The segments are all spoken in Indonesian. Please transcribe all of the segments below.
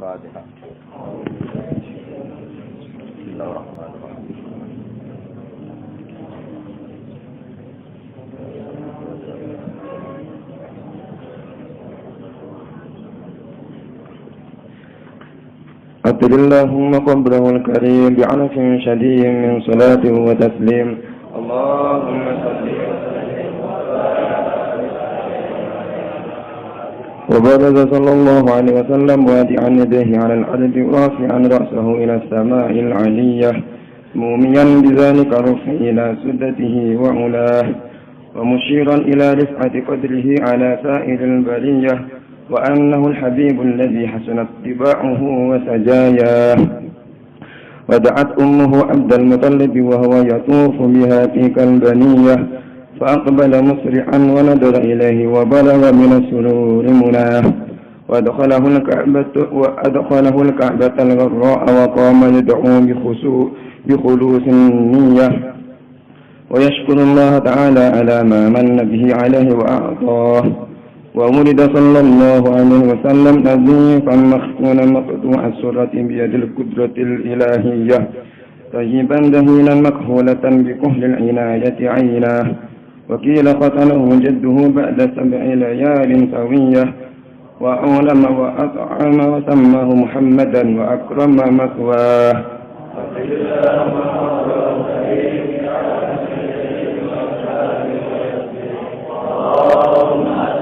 Al-Fatihah. Bismillahirrahmanirrahim. أطل اللهم قبره الكريم بعنف شديد من صلاة وتسليم. اللهم صل وبرز صلى الله عليه وسلم وادعا يديه على الأرض رافعا رأسه إلى السماء العلية موميا بذلك الرفع إلى سدته وعلاه ومشيرا إلى رفعة قدره على سائر البرية وأنه الحبيب الذي حسنت اتباعه وسجاياه. ودعت أمه عبد المطلب وهو يطوف بها في كالبنية فأقبل مسرعا ونظر إليه وبلغ من السرور مناه وأدخله الكعبة الغراء وقام يدعو بخلوص النية ويشكر الله تعالى على ما من به عليه وأعطاه. وولد صلى الله عليه وسلم نظيفا مختونا مقطوع السرة بيد القدرة الإلهية طيبا دهينا مكحولة بكحل العناية عيناه. وقيل ختنه جده بعد 7 ليال سوية وأولم وأطعم وسماه محمدا وأكرم مثواه.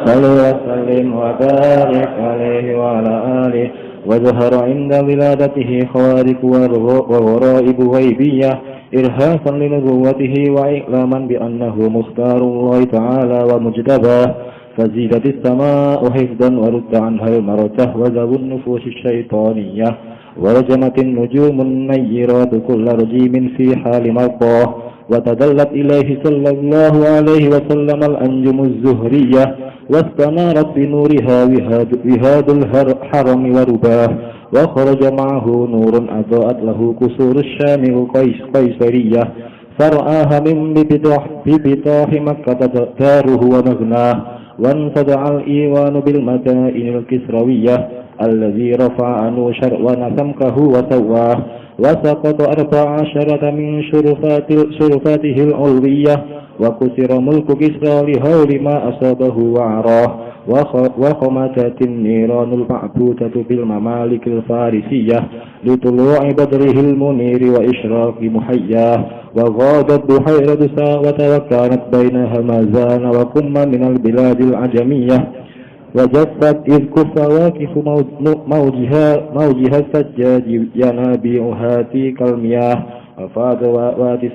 صل وسلم وبارك عليه وعلى آله. وظهر عند ولادته خوارق وغرائب غيبية إرهاصا لنبوته وإعلاما بأنه مختار الله تعالى ومجتباه. فزيدت السماء حفظا ورد عنها المرجة وذو النفوس الشيطانية ورجمت النجوم النيرات كل رجيم في حال مرقاه. وتدلت إليه صلى الله عليه وسلم الأنجم الزهرية واستنارت بنورها وهاد الحرم ورباه. وخرج معه نور أضاءت له قصور الشام القيصرية فرآها من ببطاح مكة داره ومغناه. وانفضع الإيوان بالمدائن الكسروية الذي رفع عنه شرون سمكه وسواه. وسقط 14 من شرفاته العلوية وكسر ملك كسرى لهول ما أصابه وعراه. وخمتت النيران المعبوثة بالممالك الفارسية لطلوع بدره المنير وإشراق محياه. وغادت بحيرة ساوة وكانت بين همزان وقم من البلاد العجمية وجفت إذ كف واكف موجها السجاج ينابيعها تلك المياه. وفاض وادي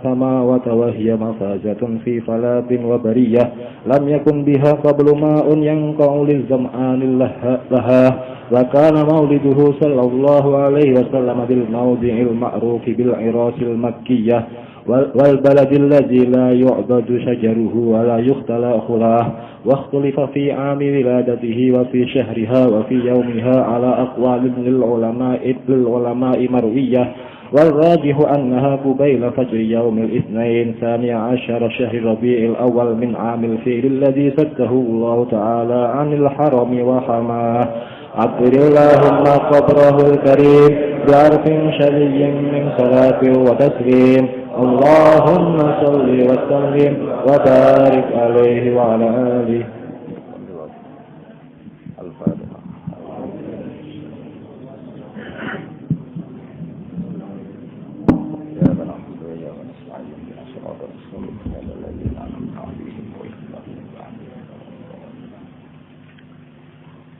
سماوة وهي مفازة في فلات وبرية لم يكن بها قبل ماء ينقع للظمآن لها. وكان مولده صلى الله عليه وسلم بالموضع المعروف بالعراس المكية والبلد الذي لا يعبد شجره ولا يختلى خلاه. واختلف في عام ولادته وفي شهرها وفي يومها على أقوال للعلماء مروية والراجح أنها قبيل فجر يوم الاثنين 12 شهر ربيع الأول من عام الفيل الذي سده الله تعالى عن الحرم وحماه. عطر اللهم قبره الكريم بعرف شديد من صلاة وتسليم. اللهم صل وسلم وبارك عليه وعلى آله. Al-Fatihah.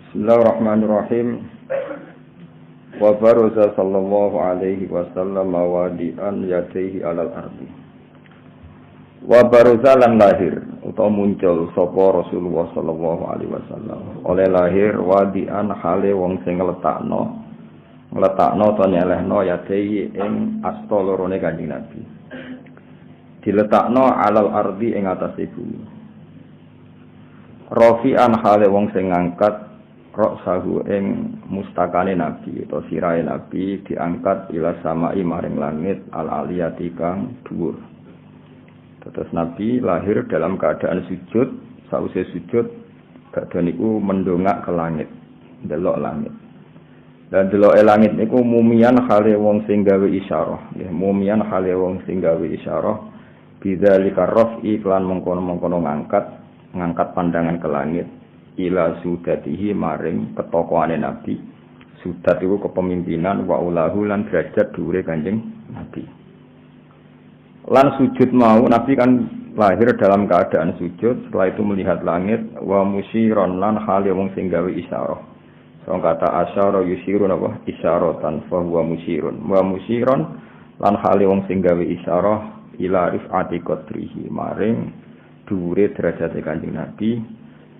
Bismillahirrahmanirrahim. Wa baraza sallallahu alaihi wasallam wadi'an yadayhi alal ardi. Wa baraza lan lahir utawa muncul sapa Rasulullah sallallahu alaihi wasallam oleh lahir wadi'an hale wong sing ngletakno to nyelehno yadayhi ing asta lorone Kanjeng Nabi. Diletakno alal ardi ing atase bumi. Rafi'an hale wong sing ngangkat roksahu ing mustakane Nabi atau sirahe Nabi diangkat ila samai maring langit al-aliyati kang dhuwur. Terus Nabi lahir dalam keadaan sujud, sausé sujud badhe niku mendongak ke langit, ndelok langit. Dan deloke langit niku mumian hale wong sing gawe isyarah, nggih, mumian hale wong sing gawe isyarah bidzalika raf'i lan mengkono-mengkono ngangkat pandangan ke langit ila sudatihi maring ketokohane nabi. Sudat iku kepemimpinan wa ulahu lan derajat dhuwure Kanjeng Nabi. Lan sujud mau nabi kan lahir dalam keadaan sujud, setelah itu melihat langit wa musyiron lan hale wong sing gawe isyarah. Wong kata asyara yusirun apa isyaratan fa huwa musyirun wa musyiron lan hale wong sing gawe isyarah ila rifati qadrihi maring dhuwure derajate Kanjeng Nabi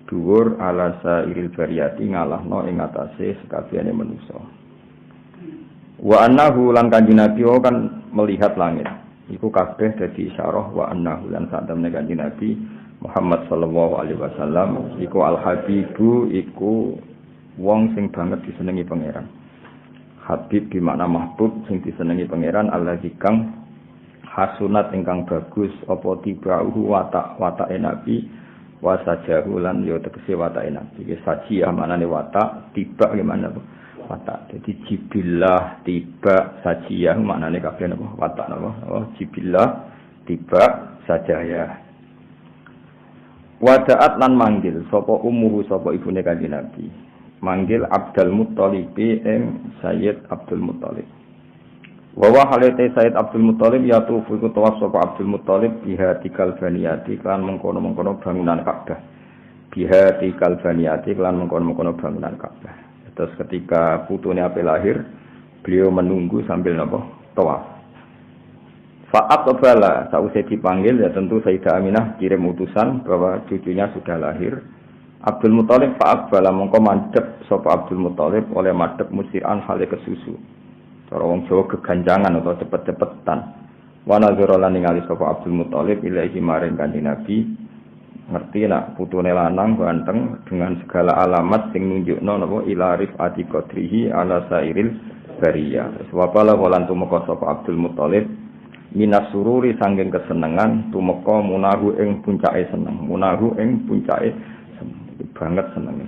dhuwur ala sairil bariyati ngalahno ing atase sekabehane manusa. Wa annahu lan Kanjeng Nabi kan melihat langit iku kabeh dadi isyarah wa annahu lan satemene Kanjeng Nabi Muhammad sallallahu alaihi wasallam iku al habibu iku wong sing banget disenengi pangeran. Habib di makna mahbub sing disenengi pangeran allazi kang hasunat ingkang bagus apa tibauhu watake nabi wasajahu lan yo tegese watake nabi. Iki sajiyah maknane watak, tiba gimana watak. Jadi jibillah tiba sajiyah maknane kabeh napa watak napa? Oh jibillah tiba sajaya. Wadaat lan manggil sapa ummuhu sapa ibune Kanjeng Nabi. Manggil Abdul Muttalib ing Sayyid Abdul Muttalib. Wa wa halate Sayyid Abdul Muttalib yatufu iku tawaf sapa Abdul Muttalib biha tikal baniyati kan mengkono-mengkono bangunan Ka'bah. Biha tikal baniyati kan mengkono-mengkono bangunan Ka'bah. Terus ketika putune ape lahir, beliau menunggu sambil napa tawaf. Fa'at qabala sausé dipanggil ya tentu Sayyidah Aminah kirim utusan bahwa cucunya sudah lahir. Abdul Muttalib fa'aqbala mongko mandhep sapa Abdul Muttalib oleh madhep musiran hale kesusu. Cara wong Jawa keganjangan atau cepet-cepetan. Wa nazara lan ningali sapa Abdul Muttalib ilahi maring Kanjeng Nabi. Ngerti nak putune lanang ganteng dengan segala alamat sing nunjukno napa ila rifati qadrihi ala sairil bariyah. Wa qala lan tumeka sapa Abdul Muttalib minas sururi sanging kesenengan tumeka munahu ing puncake seneng. Munahu ing puncake banget senenge.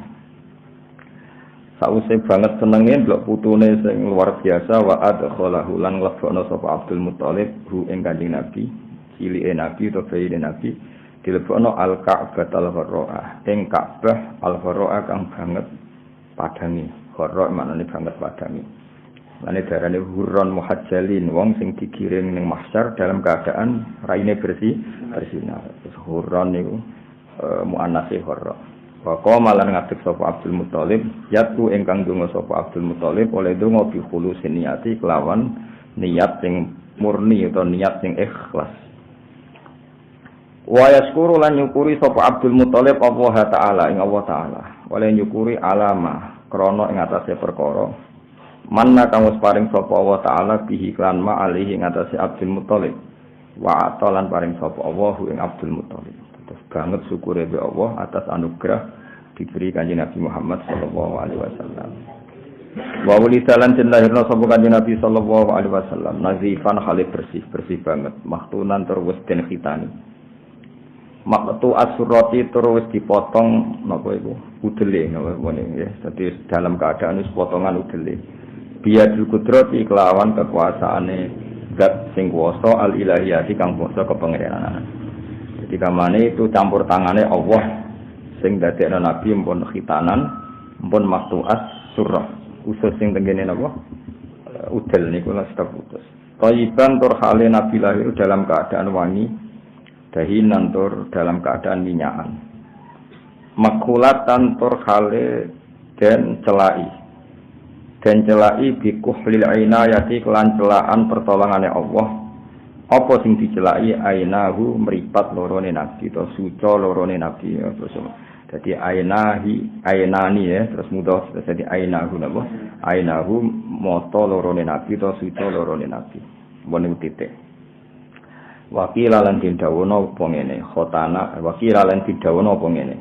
Sause banget senenge ndelok putune sing luar biasa wa adkhalahu lan nglebokno sapa Abdul Muttalib hu ing Kanjeng Nabi, cilike Nabi utawa bayine Nabi dilebokno al-Ka'bah al-Gharra'ah, ing Ka'bah al-Gharra'ah kang banget padangi. Gharra' maknane banget padangi. Lane darane hurron muhajjalin wong sing digiring ning mahsyar dalam keadaan raine bersih bersinar. Hurron niku muannase gharra'. Wa qama lan ngadeg sapa Abdul Muttalib yatu ingkang donga sapa Abdul Muttalib oleh donga bi khulusin niati kelawan niat sing murni atau niat sing ikhlas. Wa yaskuru lan nyukuri sapa Abdul Muttalib Allah taala ing Allah taala oleh nyukuri alama krana ing atase perkara manna kang wis paring sapa Allah taala bihi lan ma alihi ing atase Abdul Muttalib wa atalan paring sapa Allah ing Abdul Muttalib. Banget syukure be Allah atas anugerah diberi Kanjeng Nabi Muhammad sallallahu alaihi wasallam. Wa wulidalan lahirna sapa Kanjeng Nabi sallallahu alaihi wasallam nazifan hale bersih banget, maktunan tur wis den khitani. Maktu asurati tur wis dipotong napa iku? Udele napa nggih. Dadi dalam keadaan wis potongan udele. Biadul qudrati kelawan kekuasaane zat sing kuwasa al ilahiyati kang kuwasa kepangeranan. Ketika mana itu campur tangannya Allah sing dadekno Nabi mpun khitanan mpun maktuas surah usus sing tenggene napa udel niku lha stop putus. Thayyiban tur hale Nabi lahir dalam keadaan wangi dahinan tur dalam keadaan minyakan. Makulatan tur hale den celai bikuhlil ainayati kelan celaan pertolongane Allah. Apa sing dicelaki ainahu mripat lorone nabi to suca lorone nabi terus dadi ainani ya terus mudah dadi ainahu napa ainahu mata lorone nabi to suca lorone nabi wong titik wakila lan dindawono apa ngene khotana wakila lan dindawono apa ngene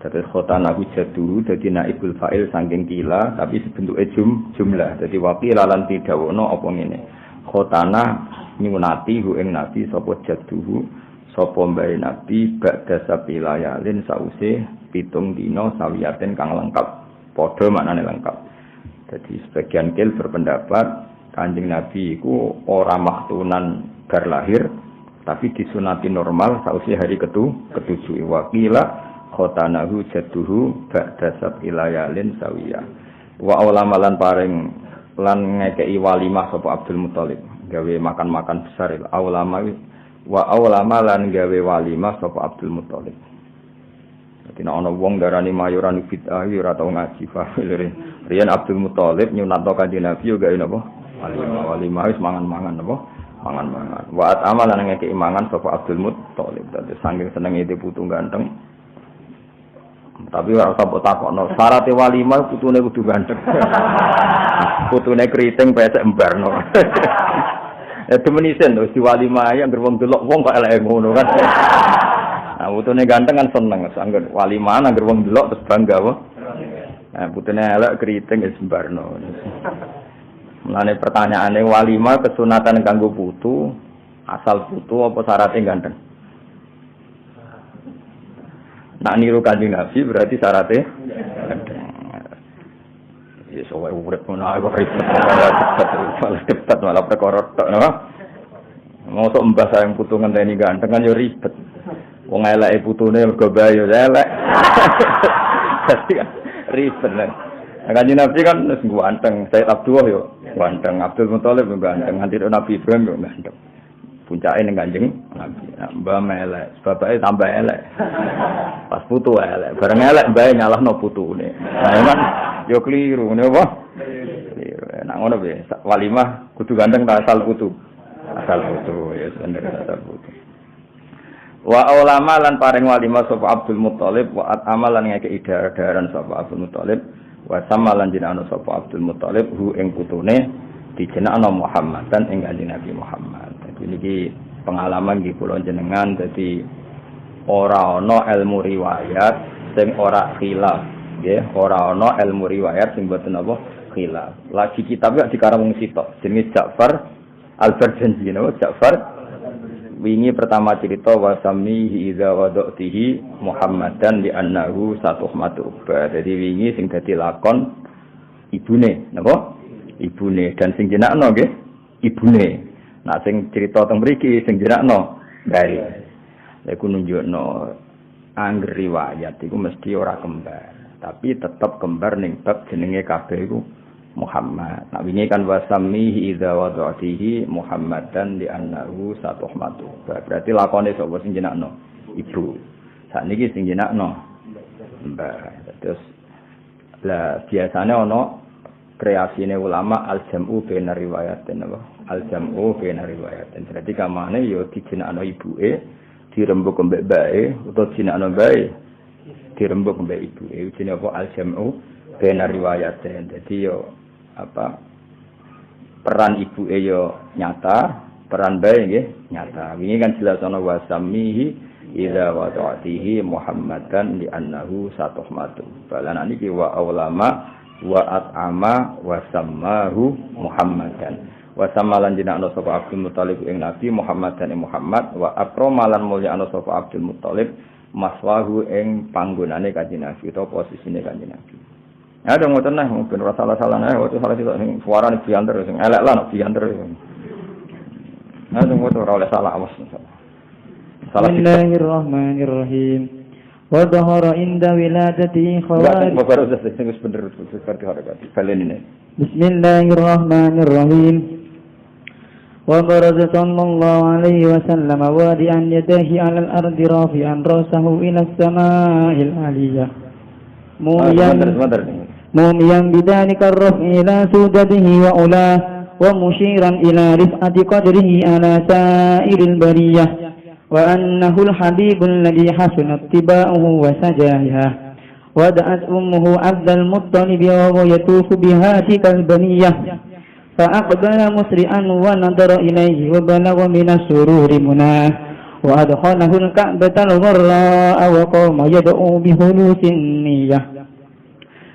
dadi khotana hujatu dadi naibul fa'il saking kila tapi bentuke jumlah dadi wakila lan dindawono apa ngene khotana nyunati hu ing nabi sapa jaduhu sapa mbae nabi ba'da sabilayalin sause 7 dina sawiyaten kang lengkap padha maknane lengkap Jadi sebagian kil berpendapat Kanjeng Nabi iku ora maktunan bar lahir, tapi disunati normal sausé hari ketujuh. Wakila khotanahu jadduhu ba'da sab'ila layalin sawiyah. Wa ulamalan paring lan ngekei walimah sapa Abdul Muthalib, gawe makan-makan besar. Ulama lan gawe walimah sapa Abdul Muthalib. Dadi ana wong darani mayoran bid'ah ora tau ngaji fahilire. Riyen Abdul Muthalib nyunatno Kanjeng Nabi yo gawe napa? Walimah wis mangan-mangan napa? Mangan-mangan. Wa amalan ngekei mangan sapa Abdul Muthalib. Dadi saking senenge putu ganteng. Tapi ora usah mbok takokno, syarat walimah putune kudu ganteng. Putune kriting pesek embarno. Ya temenisen wis walimah ya anggere wong delok wong kok eleke ngono kan. Nah, putune ganteng kan seneng, anggere walimah anggere wong delok terus bangga wae. Nah, putune elek kriting wis embarno. Mulane pertanyaane walimah kesunatan kanggo putu, asal putu apa syaratnya ganteng? Nak niru Kanjeng Nabi berarti syaratnya ya soal urip ngono ae kok ribet malah perkara tok napa mosok mbah sayang putu ngenteni ganteng kan yo ribet wong eleke putune mergo bae yo elek ribet lah Kanjeng Nabi kan wis ganteng Sayyid Abdullah yo ganteng Abdul Muthalib yo ganteng nganti Nabi Ibrahim yo ganteng puncake ning Kanjeng Nabi. Mbah melek, bapake tambah elek. Pas putu elek, bareng elek mbae nyalahno putune. Nah, kan yo kliru ngene apa? Kliru. Nek ngono piye? Walimah kudu ganteng ta asal putu. Asal putu ya bener asal putu. Wa ulama lan paring walimah sapa Abdul Muthalib wa amalan ngeke idar-daran sapa Abdul Muthalib wa samalan jenengane sapa Abdul Muthalib hu ing putune dijenengno Muhammadan ing Kanjeng Nabi Muhammad. Niki pengalaman nggih kula jenengan dadi ora ana ilmu riwayat sing ora khilaf nggih ora ana ilmu riwayat sing boten apa khilaf lagi kitab ya dikarang wong sitok jenenge Ja'far Al-Barjanji napa Ja'far wingi pertama cerita wasamihi idza wadatihi Muhammadan li annahu satuhmatu dadi wingi sing dadi lakon ibune napa ibune dan sing jenakno nggih ibune. Nah, sing cerita teng mriki sing jenakno bae. Iku nunjukno angger riwayat iku mesti ora kembar, tapi tetep kembar ning bab jenenge kabeh iku Muhammad. Nah, wingi kan wasamihi idza wadatihi Muhammadan li annahu satuhmatu. Berarti lakone sapa sing jenakno? Ibu. Sakniki sing jenakno mbah. Terus lah biasane ana kreasine ulama al-jam'u bainar riwayatin apa? Al-jam'u bainar riwayatin. Berarti kamane ya dijenakno ibuke, dirembuk mbek bae utawa dijenakno bae dirembuk mbek ibuke. Jenenge apa al-jam'u bainar riwayatin. Dadi yo apa peran ibuke yo nyata, peran bae nggih nyata. Wingi kan jelas ana wasamihi idza wada'tihi Muhammadan li annahu satuhmatu. Balan niki wa ulama wa at'ama wa sammahu Muhammadan wa samalan jenakna sapa Abdul Muthalib ing Nabi Muhammadan ing Muhammad wa akramalan mulyana sapa Abdul Muthalib maswahu ing panggonane Kanjeng Nabi utawa posisine Kanjeng Nabi. Ada ngoten nah mungkin ora salah-salah nah waktu salah sing suarane bianter sing elek lah nek bianter. Ada ngoten ora oleh salah awas. Bismillahirrahmanirrahim. وظهر عند ولادته خوارج بسم الله الرحمن الرحيم وبرز صلى الله عليه وسلم وادعا يديه على الأرض رافعا رأسه إلى السماء العلية موميا بذلك الرفع إلى سودته وعلاه ومشيرا إلى رفعة قدره على سائر البرية وأنه الحبيب الذي حسن اتباعه وسجاياه ودعت أمه عبد المطلب وهو يطوف بهاتك البنية فأقبل مسرعا ونظر إليه وبلغ من السرور مناه وأدخله الكعبة الغراء وقام يدعو بخلوص النية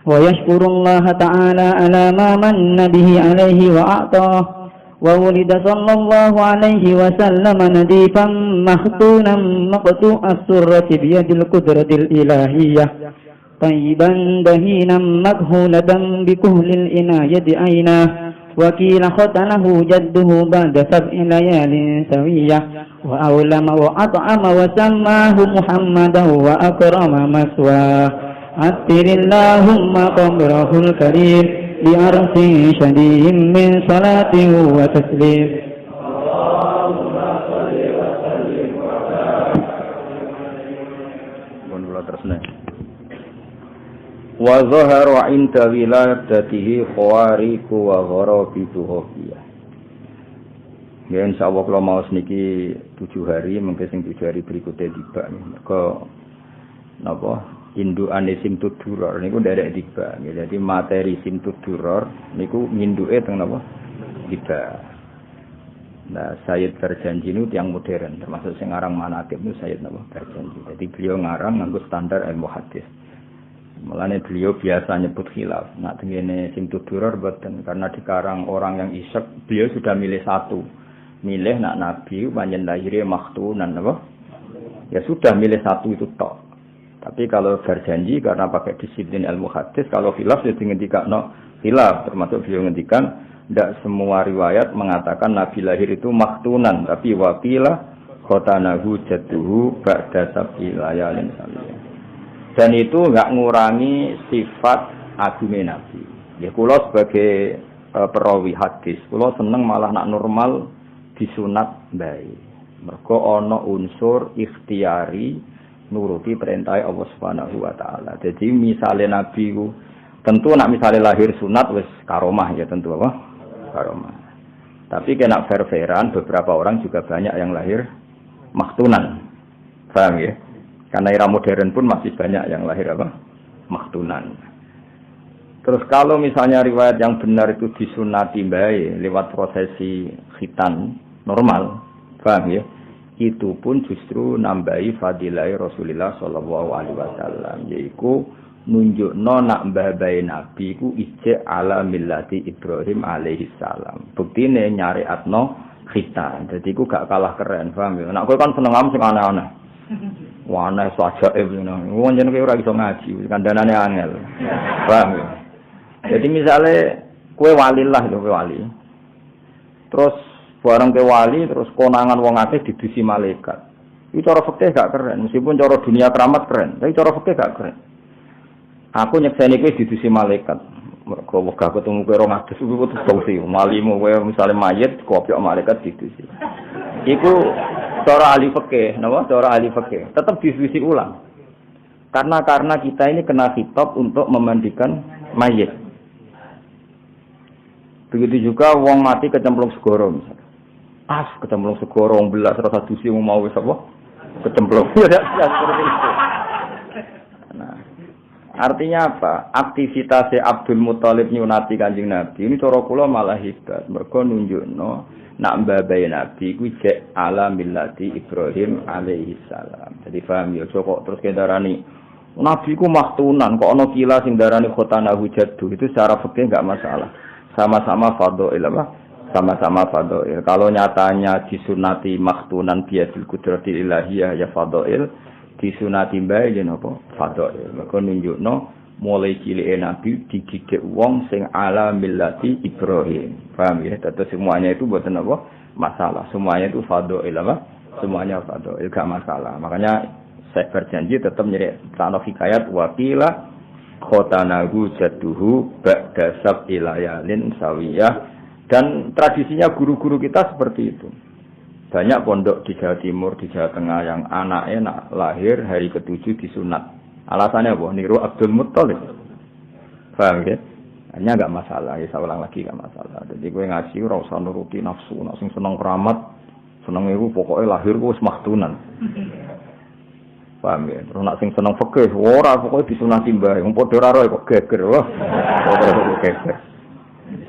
ويشكر الله تعالى على ما من به عليه وأعطاه وولد صلى الله عليه وسلم نظيفا مختونا مقطوع السرة بيد القدرة الإلهية طيبا دهينا مكهولة بكهل الإناية عينا وكيل ختنه جده بعد 7 ليال سوية وأولم وأطعم وسماه محمدا وأكرم مثواه عطر اللهم قبره الكريم بعرف شديد من صلاة وتسليم wa zahara inda wiladatihi khawariku wa gharabitu khafiyah. Ya insyaallah kalau mau niki 7 hari mungkin sing 7 hari berikutnya tiba mergo napa indukane sim tuduror niku nderek tiba. Jadi materi sim tuduror niku nginduke teng napa tiba. Nah, Sayyid Barjanji itu yang modern, termasuk sing ngarang manaqib itu Sayyid napa Barjanji. Jadi beliau ngarang nganggo standar ilmu hadis. Mulane beliau biasa nyebut khilaf. Nak tengene sim tuduror boten karena dikarang orang yang isek, beliau sudah milih satu. Milih nak nabi panjen lahirnya maktunan apa? Ya sudah milih satu itu tok. Tapi kalau Barjanji karena pakai disiplin ilmu hadis, kalau khilaf ya ngendikakno khilaf, termasuk beliau ngendikan ndak semua riwayat mengatakan nabi lahir itu maktunan, tapi waqila khotanahu jadduhu ba'da sab'i layalin salih. Dan itu enggak ngurangi sifat agungnya nabi. Ya kula sebagai perawi hadis, kula seneng malah nak normal disunat bae. Mergo ana unsur ikhtiari nuruti perintah Allah Subhanahu wa taala. Jadi misale nabi ku tentu nak misale lahir sunat wis karomah ya tentu apa? Karomah. Tapi kena fair-fairan beberapa orang juga banyak yang lahir maktunan. Paham ya? Karena era modern pun masih banyak yang lahir apa? Maktunan. Terus kalau misalnya riwayat yang benar itu disunati bae lewat prosesi khitan normal, paham ya? Itu pun justru nambahi fadilah Rasulullah sallallahu alaihi wasallam, yaiku nunjukno nak mbah-bae nabi ku ijek ala millati Ibrahim alaihi salam. Buktine nyariatno khitan. Jadi ku gak kalah keren, paham ya? Nek kowe kan seneng am sing aneh-aneh. Wana sajaib ngono. Wong jenenge ora iso ngaji, kandhanane angel. Paham ya? Jadi misalnya kowe walillah lho kowe wali. Terus bareng ke wali terus konangan wong akeh didusi malaikat. Itu cara fikih gak keren, meskipun cara dunia keramat keren, tapi cara fikih gak keren. Aku nyekseni kowe didusi malaikat. Mergo wegah ketemu kowe 200 kuwi terus malimu kowe misale mayit kopiok malaikat didusi. Iku cara ahli fikih, napa? Cara ahli fikih. Tetap diskusi ulang. Karena kita ini kena khitab untuk memandikan mayit. Begitu juga wong mati kecemplung segoro misalnya. Kecemplung segoro wong belas rasa dusi mau wis apa? Kecemplung. Ya seperti itu. Nah, artinya apa? Aktivitas Abdul Muthalib nyunati Kanjeng Nabi ini cara kula malah hebat. Mergo nunjukno nak mbabae nabi ku jek ala millati Ibrahim alaihi salam. Jadi paham ya kok terus kendarani nabi ku maktunan kok ana kila sing darani khotanahu jaddu itu secara fikih enggak masalah. Sama-sama fadhail apa? Sama-sama fadhail. Kalau nyatanya disunati maktunan biadil qudratil ilahiyah ya fadhail, disunati mbae ya napa? Fadhail. Maka nunjukno mulai cilike nabi dididik wong sing ala millati Ibrahim. Paham ya? Tentu semuanya itu bukan apa? Masalah. Semuanya itu fadhail apa? Semuanya fadhail gak masalah. Makanya saya berjanji tetap nyeri tanah hikayat waqila khotanahu jadduhu ba'da sab'i layalin sawiyah. Dan tradisinya guru-guru kita seperti itu. Banyak pondok di Jawa Timur, di Jawa Tengah yang anaknya lahir hari ke-7 disunat. Alasannya apa? Niru Abdul Muthalib. Paham ya? Hanya enggak masalah, ya saya ulang lagi enggak masalah. Jadi gue ngaji ora usah nuruti nafsu, nek sing seneng keramat, seneng iku pokoke lahir ku wis maktunan. Paham ya? Terus nek sing seneng fikih, ora pokoke disunati mbae, wong padha ora kok geger. Wah. Geger.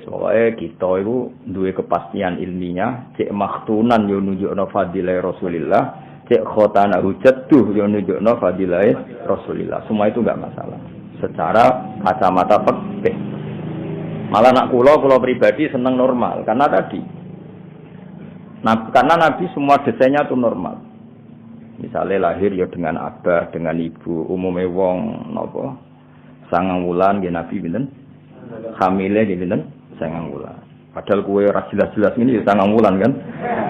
Soale kita iku duwe kepastian ilmiah, cek maktunan yo nunjukno fadilah Rasulullah. Cek khotana hujatuh yang nunjukno fadilah Rasulullah. Semua itu enggak masalah. Secara kacamata fikih. Malah nak kula pribadi seneng normal karena tadi. Karena Nabi semua desainnya itu normal. Misalnya lahir ya dengan abah, dengan ibu, umumnya wong napa 9 wulan nggih Nabi pinten? Hamile nggih pinten? 9 wulan. Padahal kue ora jelas-jelas ini ya 9 wulan kan.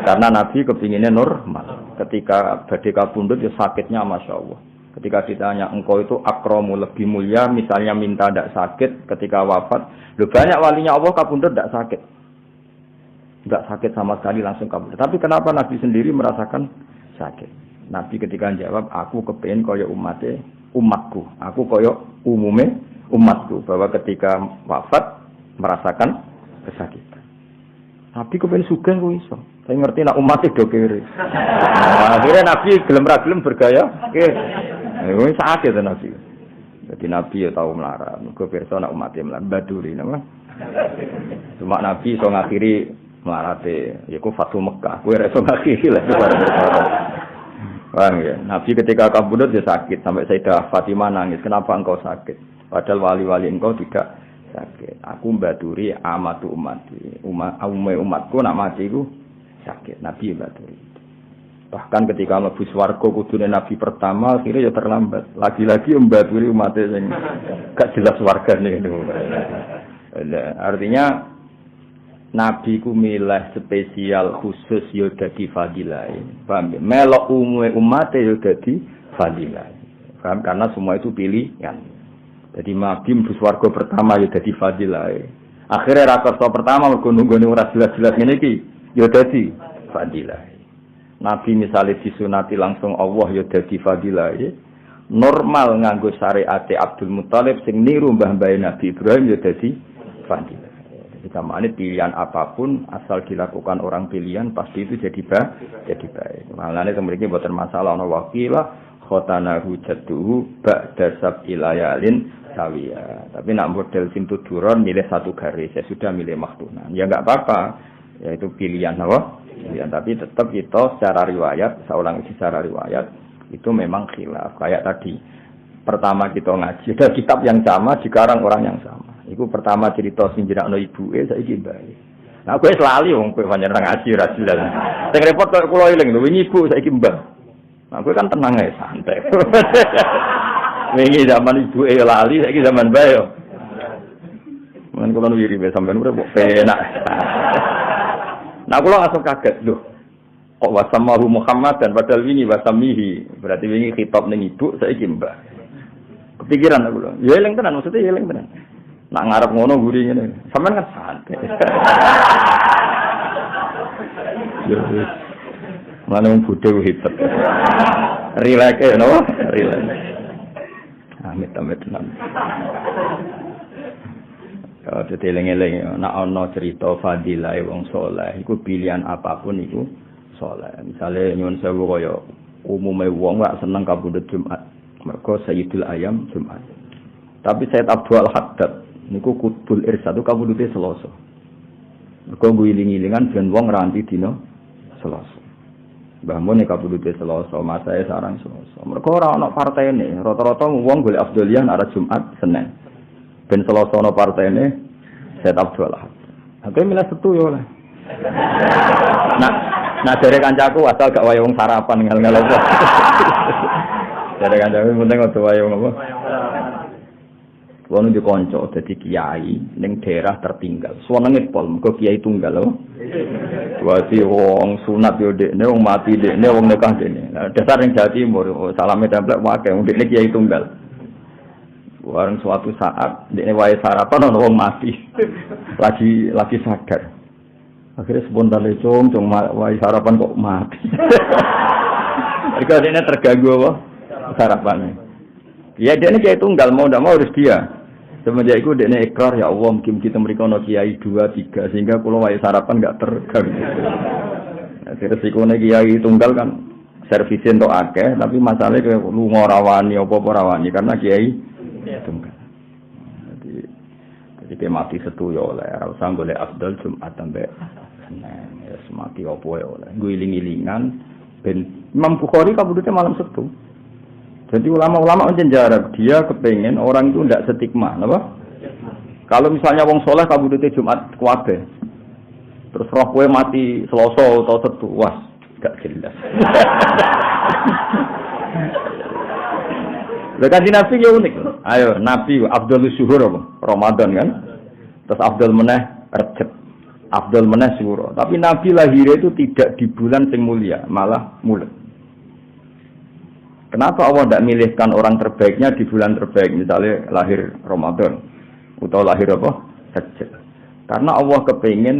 Karena Nabi kepinginnya normal. Ketika badhe kabundut ya sakitnya Masya Allah. Ketika ditanya engkau itu akramu lebih mulia, misalnya minta tidak sakit ketika wafat. Loh banyak walinya Allah kabundut tidak sakit. Tidak sakit sama sekali langsung kabundut. Tapi kenapa Nabi sendiri merasakan sakit? Nabi ketika jawab, aku kepingin kaya umatku. Aku kaya umume umatku. Bahwa ketika wafat merasakan kesakitan. Nabi kepingin sugih kok iso. Saya ngerti nak umatnya do kere. Nah, akhirnya Nabi gelem ra gelem bergaya. Ini sakit ya Nabi. Jadi Nabi ya tahu melarang. Mergo pirsa nak umatnya melarang baduri nama. Cuma Nabi iso ngakhiri melarate yaiku Fatu Mekah. Kowe ora iso ngakhiri lah. Paham ya? Nabi ketika kabundut dia sakit sampai Sayyidah Fatimah nangis. Kenapa engkau sakit? Padahal wali-wali engkau tidak sakit. Aku baduri amatu umati. Umatku nak mati ku sakit. Nabi baduri. Bahkan ketika mlebu swarga kudune Nabi pertama akhirnya ya terlambat. Lagi-lagi mbaduri umatnya sing gak jelas wargane itu. Artinya Nabi ku milih spesial khusus ya dadi fadilah. Paham ya? Melok umume umat ya dadi fadilah. Paham karena semua itu pilihan. Jadi Nabi mlebu swarga pertama ya dadi fadilah. Akhirnya rakersa pertama mergo nunggone ora jelas-jelas ngene iki ya dadi fadilah. Nabi misalnya disunati langsung Allah ya dadi fadilah. Normal nganggo syariat Abdul Muthalib sing niru mbah-mbah Nabi Ibrahim ya dadi fadilah. Jadi kamane pilihan apapun asal dilakukan orang pilihan pasti itu jadi baik. Malane temriki mboten masalah ana wakilah khotanahu jadduhu ba'da sab'ilayalin sawiya. Tapi nak model pintu duron milih satu garis, saya sudah milih maktunan. Ya enggak apa-apa. Ya itu pilihan apa? Ya, tapi tetap kita secara riwayat, saya ulang secara riwayat itu memang khilaf. Kayak tadi, pertama kita ngaji, ada kitab yang sama, dikarang orang yang sama. Itu pertama cerita sing jenakno ibuke saiki mbae. Nah, kowe lali wong kowe pancen ngaji ra jelas. Sing repot kok kula eling lho, wingi ibu saiki mbah. Nah, kowe kan tenang ae, santai. Wingi zaman ibuke lali, saiki zaman mbae yo. Men kula wiri sampean urip kok penak. Nah, kalau langsung kaget, loh, kok wasamahu Muhammad dan padahal wingi wasamihi, berarti wingi khitab ning ibu, saya mbah. Kepikiran aku loh, ya eling tenan, maksudnya ya eling tenan. Nak ngarep ngono guri ngene, sampean kan santai. Mana wong budhe hebat. Relax ya, no? Relax. Amit-amit tenan. Ya, dadi eling-eling nek ana cerita fadilah wong saleh iku pilihan apapun iku saleh. Misale nyuwun sewu kaya umume wong gak seneng kabudut Jumat. Mergo Sayyidul Ayam Jumat. Tapi Sayyid Abdul Haddad niku Qutbul Irsad kabudute Selasa. Mergo ngiling-ilingan ben wong ranti dina Selasa. Mbah Mun kabudute Selasa, masae sarang Selasa. Mergo ora ana partene, rata-rata wong golek afdolian arah Jumat Senin. Ben Selasa ana partene Sayyid Abdul Ahad. Aku milih setu yo lah. Nah dari kancaku asal gak wae wong sarapan ngel-ngel apa. Dari kancaku penting ora wae wong apa. Wong iki kanca dadi kiai ning daerah tertinggal. Suwenenge pol mergo kiai tunggal lho. Wati wong sunat yo dekne wong mati dekne wong nikah dekne. Nah, dasar ning Jawa Timur salame templek wae wong dekne kiai tunggal. Warung suatu saat dekne wae sarapan ana wong mati. lagi sadar. Akhirnya spontane cung wae sarapan kok mati. Mereka dekne terganggu apa? Sarapannya. Ya dekne kiai tunggal mau ndak mau harus dia. Semenjak itu dekne ikrar ya Allah mungkin kita mriko ana kiai 2 3 sehingga kula wae sarapan enggak terganggu. Akhirnya resikone kiai tunggal kan servisin tok akeh tapi masalahnya lu ngorawani apa-apa rawani karena kiai tunggal. Jadi mati setu ya oleh, ora usah golek afdal Jumat sampai Senin. Ya mati opo ya oleh. Guling-gilingan ben Imam Bukhari kabudute malam setu. Jadi ulama-ulama menjarak dia kepengen orang itu ndak stigma, napa? Kalau misalnya wong soleh kabudute Jumat kuwabe. Terus roh kowe mati Selasa atau Setu, wah, gak jelas. Lah kan Nabi ya unik. Ayo, Nabi Abdul Syuhur Ramadan kan. Terus Abdul meneh Rajab. Abdul meneh Syuro. Tapi Nabi lahirnya itu tidak di bulan sing mulia, malah mulet. Kenapa Allah tidak milihkan orang terbaiknya di bulan terbaik, misalnya lahir Ramadan atau lahir apa? Rajab. Karena Allah kepingin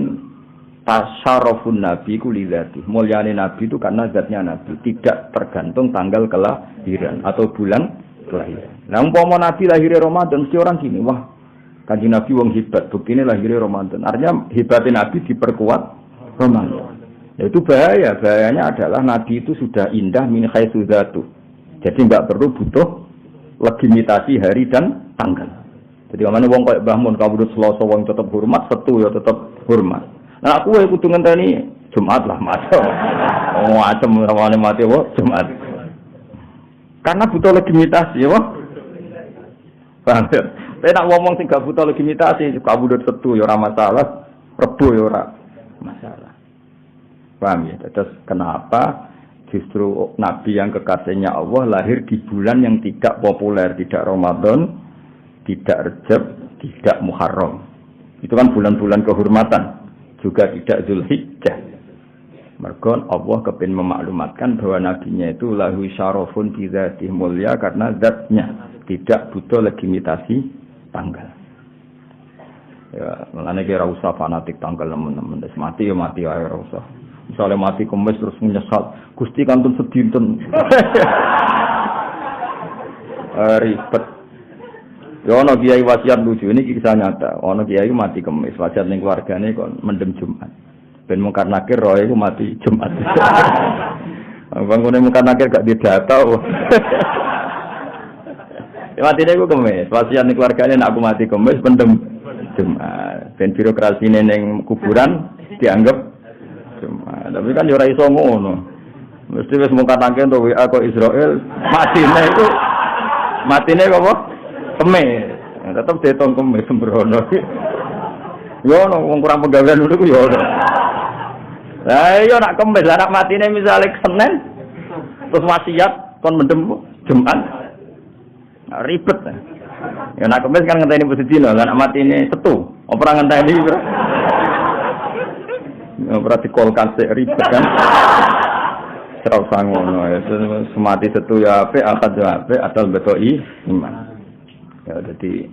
tasyarafun Nabi kulilati. Mulyane Nabi itu karena zatnya Nabi, tidak tergantung tanggal kelahiran atau bulan kelahiran. Nah, umpama Nabi lahir Ramadan, mesti orang gini, wah, Kanjeng Nabi wong hebat, buktinya lahir Ramadan. Artinya hebatnya Nabi diperkuat Ramadan. Ya, itu bahaya. Bahayanya adalah Nabi itu sudah indah min haitsu dzatu. Jadi enggak perlu butuh legitimasi hari dan tanggal. Jadi kamane wong koyo Mbah Mun kabudut Selasa wong tetep hormat, Setu ya tetep hormat. Nah aku kudu ngenteni Jumat lah, Mas. Oh, acem rawane mati wae Jumat. Karena butuh legitimasi, ya, Pak. Paham ya? Nek ngomong sing gak butuh legitimasi, kabudut Setu ya ora masalah, Rebo ya ora masalah. Paham ya? Terus kenapa justru Nabi yang kekasihnya Allah lahir di bulan yang tidak populer, tidak Ramadan, tidak Rajab, tidak Muharram. Itu kan bulan-bulan kehormatan, juga tidak Zulhijjah. Mergo Allah kepin memaklumatkan bahwa nabinya itu lahu syarafun bi dzatihi mulia karena zatnya tidak butuh legitimasi tanggal. Ya, mulane kira usah fanatik tanggal teman-teman. Mati ya mati ae ora usah. Misalnya mati kemis terus menyesal, Gusti kantun sedinten. Ribet. Ya ana kiai wasiat lucu ini kisah nyata. Ana kiai mati kemis, wasiat ning keluargane kon mendem Jumat. Ben mungkar nakir roe iku mati Jumat. Bangune mungkar nakir gak didata. Ya matine iku kemis, wasiat ning keluargane nek aku mati kemis mendem Jumat. Ben birokrasine ning kuburan dianggap Jumat. Tapi kan yo ora iso ngono. Mesti wis mungkar nakir to WA kok Israel matine apa? Kemis. Tetep diitung kemis sembrono. Yo ono wong kurang pegawaian dulu ku yo ono. Lah iya nak kemis, anak matine misale Senin terus wasiat kon mendem Jumat. Nah, ribet. Ya nak kemis kan ngenteni posisi lho, anak matine Setu. Ora ngenteni bro. Ora dikolkan sik ribet kan. Serau sangono ya semati Setu ya apik, akad ya apik, asal betoi iman. Ya jadi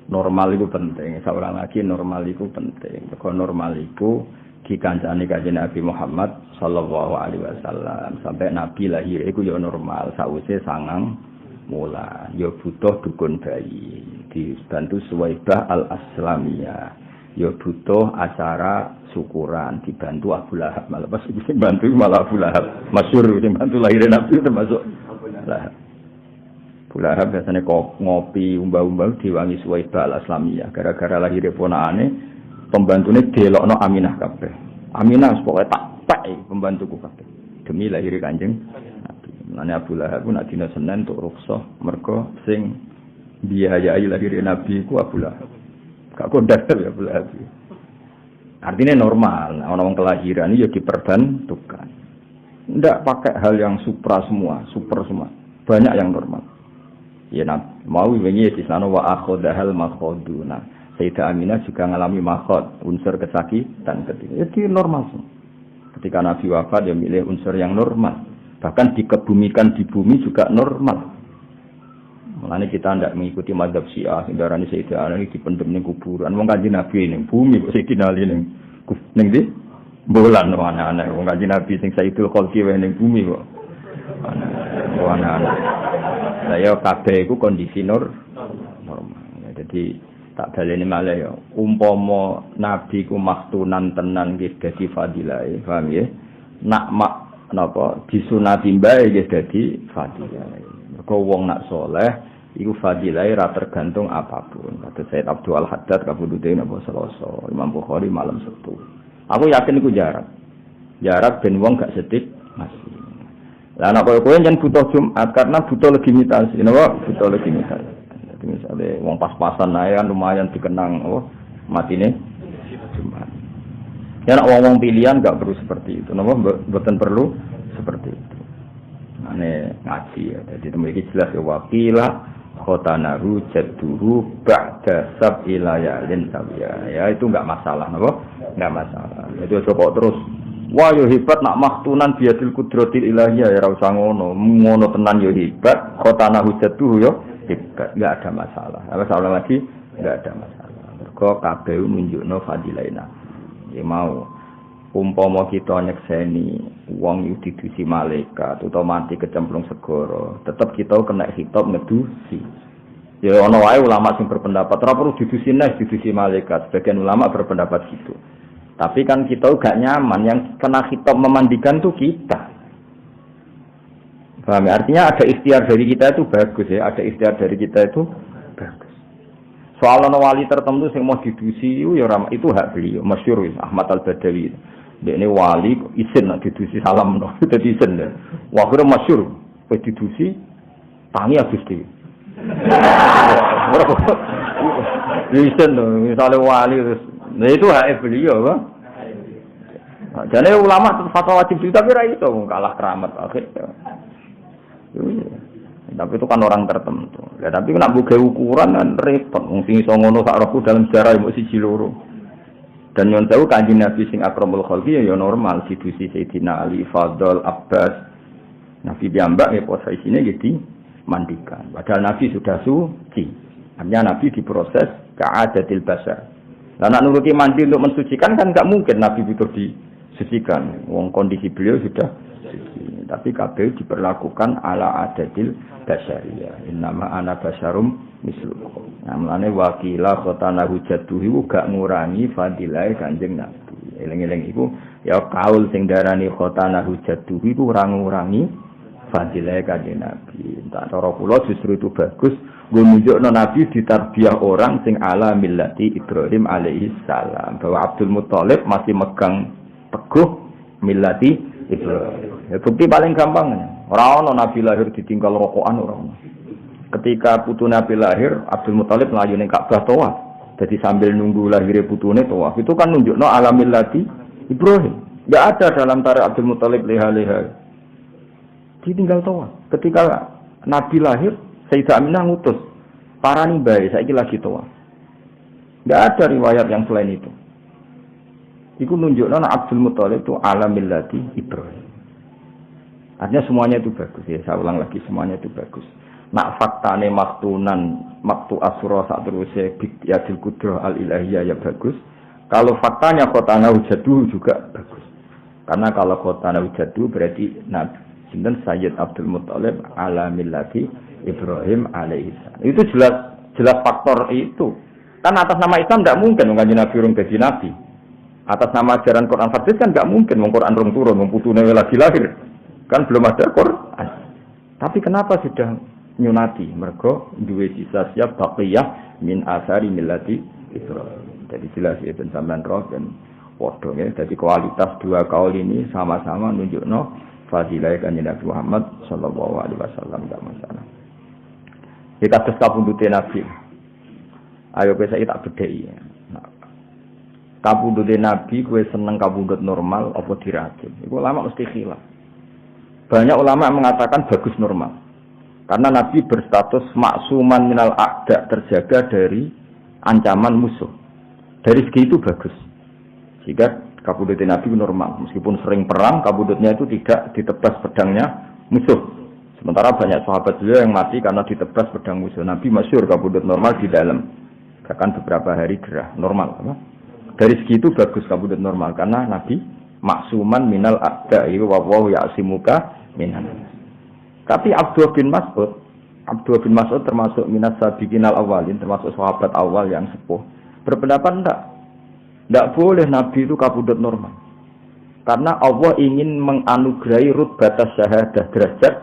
normal itu penting. Seorang lagi normal itu penting. Kalau normal itu dikancani kanjeng Nabi Muhammad sallallahu alaihi wasallam sampai Nabi lahir itu ya normal. Sawise sangang mula ya butuh dukun bayi dibantu Suwaibah al-Aslamiyah. Ya butuh acara syukuran dibantu Abu Lahab. Malah pas sing bantu malah Abu Lahab. Masyhur sing bantu lahir Nabi termasuk Lahab. Abu Lahab biasanya ngopi umbah-umbah diwangi Suwaibah al-Aslamiyah. Gara-gara lahir ponakane pembantune delokno Aminah kabeh. Aminah pokoke tak pembantuku kabeh. Demi lahir Kanjeng Nabi. Mulane Abu Lahab nek dina Senin tok rukhsah mergo sing biayai lahir Nabi ku Abu Lahab. Gak kondang ya Abu Lahab. Artinya normal. Ana wong kelahiran ya diperbantukan. Ndak pakai hal yang super semua. Banyak yang normal. Ya mau wingi di sana wa akhodahal makhoduna. Sayyidah Aminah juga mengalami makhod, unsur kesakitan ketika. Jadi normal semua. Ketika Nabi wafat dia milih unsur yang normal. Bahkan dikebumikan di bumi juga normal. Mulane kita tidak mengikuti mazhab Syiah, darane Sayyidah Aminah dipendem ning kuburan. Wong Kanjeng Nabi ning bumi kok dinali ning ndi? Bolan ana-ana wong Kanjeng Nabi sing Sayyidul Khalqi wae ning bumi kok. Ana-ana. Saya kabeh iku kondisi normal. Ya, jadi tak baleni malih ya. Umpama nabi ku maktunan tenan nggih dadi fadilah, paham ya? Nak napa disunati mbae nggih dadi fadilah. Mergo wong nak saleh iku fadilah ora tergantung apapun. Kata Said Abdul Haddad kabudute napa Selasa, Imam Bukhari malam Sabtu. Aku yakin iku jarak. Jarak ben wong gak sedik masih. Lah anak kowe yen butuh Jumat karena butuh legitimasi, napa? Butuh legitimasi. Jadi misalnya wong pas-pasan ae kan lumayan dikenang matine Jumat. Ya nek wong pilihan enggak perlu seperti itu, napa? Mboten perlu seperti itu. Ane ngaji ya. Jadi iki jelas ya wakilah khotanahu jadduhu ba'da sab'i layalin sawiya. Ya itu enggak masalah, napa? Enggak masalah. Itu coba terus wah yo hebat nak maktunan biadil kudratil ilahiyah ya ora usah ngono. Ngono tenan yo hebat, khotanahu jadduhu yo hebat, enggak ada masalah. Apa salah lagi? Enggak ada masalah. Mergo kabeh nunjukno fadilaina. Ya mau umpama kita nyekseni wong yu didusi malaikat utawa mati kecemplung segara, tetep kita kena hitop ngedusi. Ya ana wae ulama sing berpendapat ora perlu didusi malaikat. Sebagian ulama berpendapat gitu. Tapi kan kita gak nyaman, yang kena hitop memandikan tuh kita. Paham ya? Artinya ada ikhtiar dari kita itu bagus ya, ada ikhtiar dari kita itu bagus. Soal ana wali tertentu sing mau didusi ya itu hak beliau, masyhur Ahmad Al-Badawi. Dekne wali isin nak didusi salam no. Dadi isin. Wah kira masyhur kowe didusi tangi Gusti. Isin to, misale wali terus. Nah itu hak beliau, Pak. Jane ulama fatwa wajib itu tapi ra iso kalah keramat akhirnya. Tapi itu kan orang tertentu. Ya tapi nek mbok ukuran kan repot. Wong sing iso ngono sak rohku dalam sejarah mung siji loro. Dan yang tahu Kanjeng Nabi sing akramul khalqi ya normal didusi Sayyidina Ali, Fadl, Abbas. Nabi piyambak ya posisine gitu mandikan. Padahal Nabi sudah suci. Artinya Nabi diproses ka'adatil basar. Lah nek nuruti mandi untuk mensucikan kan enggak mungkin Nabi butuh disucikan. Wong kondisi beliau sudah suci. Tapi kabeh diperlakukan ala adatil basariyah. Innama ana basarum mislukum. Nah, mulane wakila khotana hujatuhu gak ngurangi fadilah Kanjeng Nabi. Eling-eling iku ya kaul sing darani khotana hujatuhu iku ora ngurangi fadilah Kanjeng Nabi. Tak cara kula justru itu bagus. Gue nunjukno Nabi ditarbiyah orang sing ala millati Ibrahim alaihi salam. Bahwa Abdul Muthalib masih megang teguh millati Ibrahim. Ya bukti paling gampang. Ora ono Nabi lahir ditinggal rokokan ora ono. Ketika putu Nabi lahir, Abdul Muthalib mlayu ning Ka'bah tawaf. Jadi sambil nunggu lahirnya putune tawaf. Itu kan nunjukno alamil lati Ibrahim. Enggak ada dalam tarikh Abdul Muthalib leha-leha. Ditinggal tawaf. Ketika Nabi lahir, Sayyidah Aminah ngutus parani bae saiki lagi tawaf. Enggak ada riwayat yang selain itu. Iku nunjukno Abdul Muthalib itu alamil lati Ibrahim. Artinya semuanya itu bagus ya. Saya ulang lagi semuanya itu bagus. Nak faktane maktunan maktu asura sak teruse biadil kudrah al ilahiyah ya bagus. Kalau faktanya khotana hujatuh juga bagus. Karena kalau khotana hujatuh berarti Nabi sinten Sayyid Abdul Muthalib ala millati Ibrahim alaihi salam. Itu jelas faktor itu. Kan atas nama Islam enggak mungkin Kanjeng Nabi urung dadi nabi. Atas nama ajaran Quran hadis kan enggak mungkin wong Quran rung turun wong putune lagi lahir. Kan belum ada Quran. Tapi kenapa sudah nyunati? Mergo duwe sisa siap baqiyah min asari millati Ibrahim. Jadi jelas ya sampean roh dan padha ya. Jadi kualitas dua kaul ini sama-sama nunjukno fadilah Kanjeng Nabi Muhammad sallallahu alaihi wasallam enggak masalah. Kita terus kapundute Nabi. Ayo kowe saiki tak bedheki. Kapundute Nabi kowe seneng kapundhut normal apa diracun? Iku ulama mesti khilaf. Banyak ulama yang mengatakan bagus normal. Karena Nabi berstatus maksuman minal a'da, terjaga dari ancaman musuh. Dari segi itu bagus. Sehingga kabudut Nabi normal. Meskipun sering perang, kabudutnya itu tidak ditebas pedangnya musuh. Sementara banyak sahabat beliau yang mati karena ditebas pedang musuh. Nabi masyhur kabudut normal di dalam. Bahkan beberapa hari gerah normal. Dari segi itu bagus kabudut normal. Karena Nabi maksuman minal a'da. Iku wawahu ya'simuka minan. Tapi Abdullah bin Mas'ud termasuk minas sabiqinal awalin, termasuk sahabat awal yang sepuh. Berpendapat enggak boleh Nabi itu kabudut normal. Karena Allah ingin menganugerahi rutbatas syahadah, derajat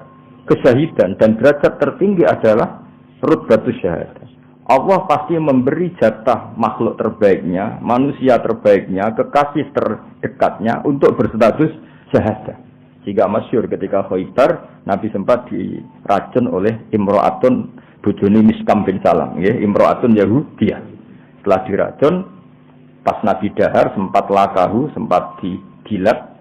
kesyahidan, dan derajat tertinggi adalah rutbatus syahadah. Allah pasti memberi jatah makhluk terbaiknya, manusia terbaiknya, kekasih terdekatnya untuk berstatus syahadah. Jika masyhur ketika Khaibar, Nabi sempat diracun oleh Imro'atun bojone Miskam bin Salam, ya, Imro'atun Yahudiyah. Setelah diracun, pas Nabi dahar sempat lakahu, sempat digilat,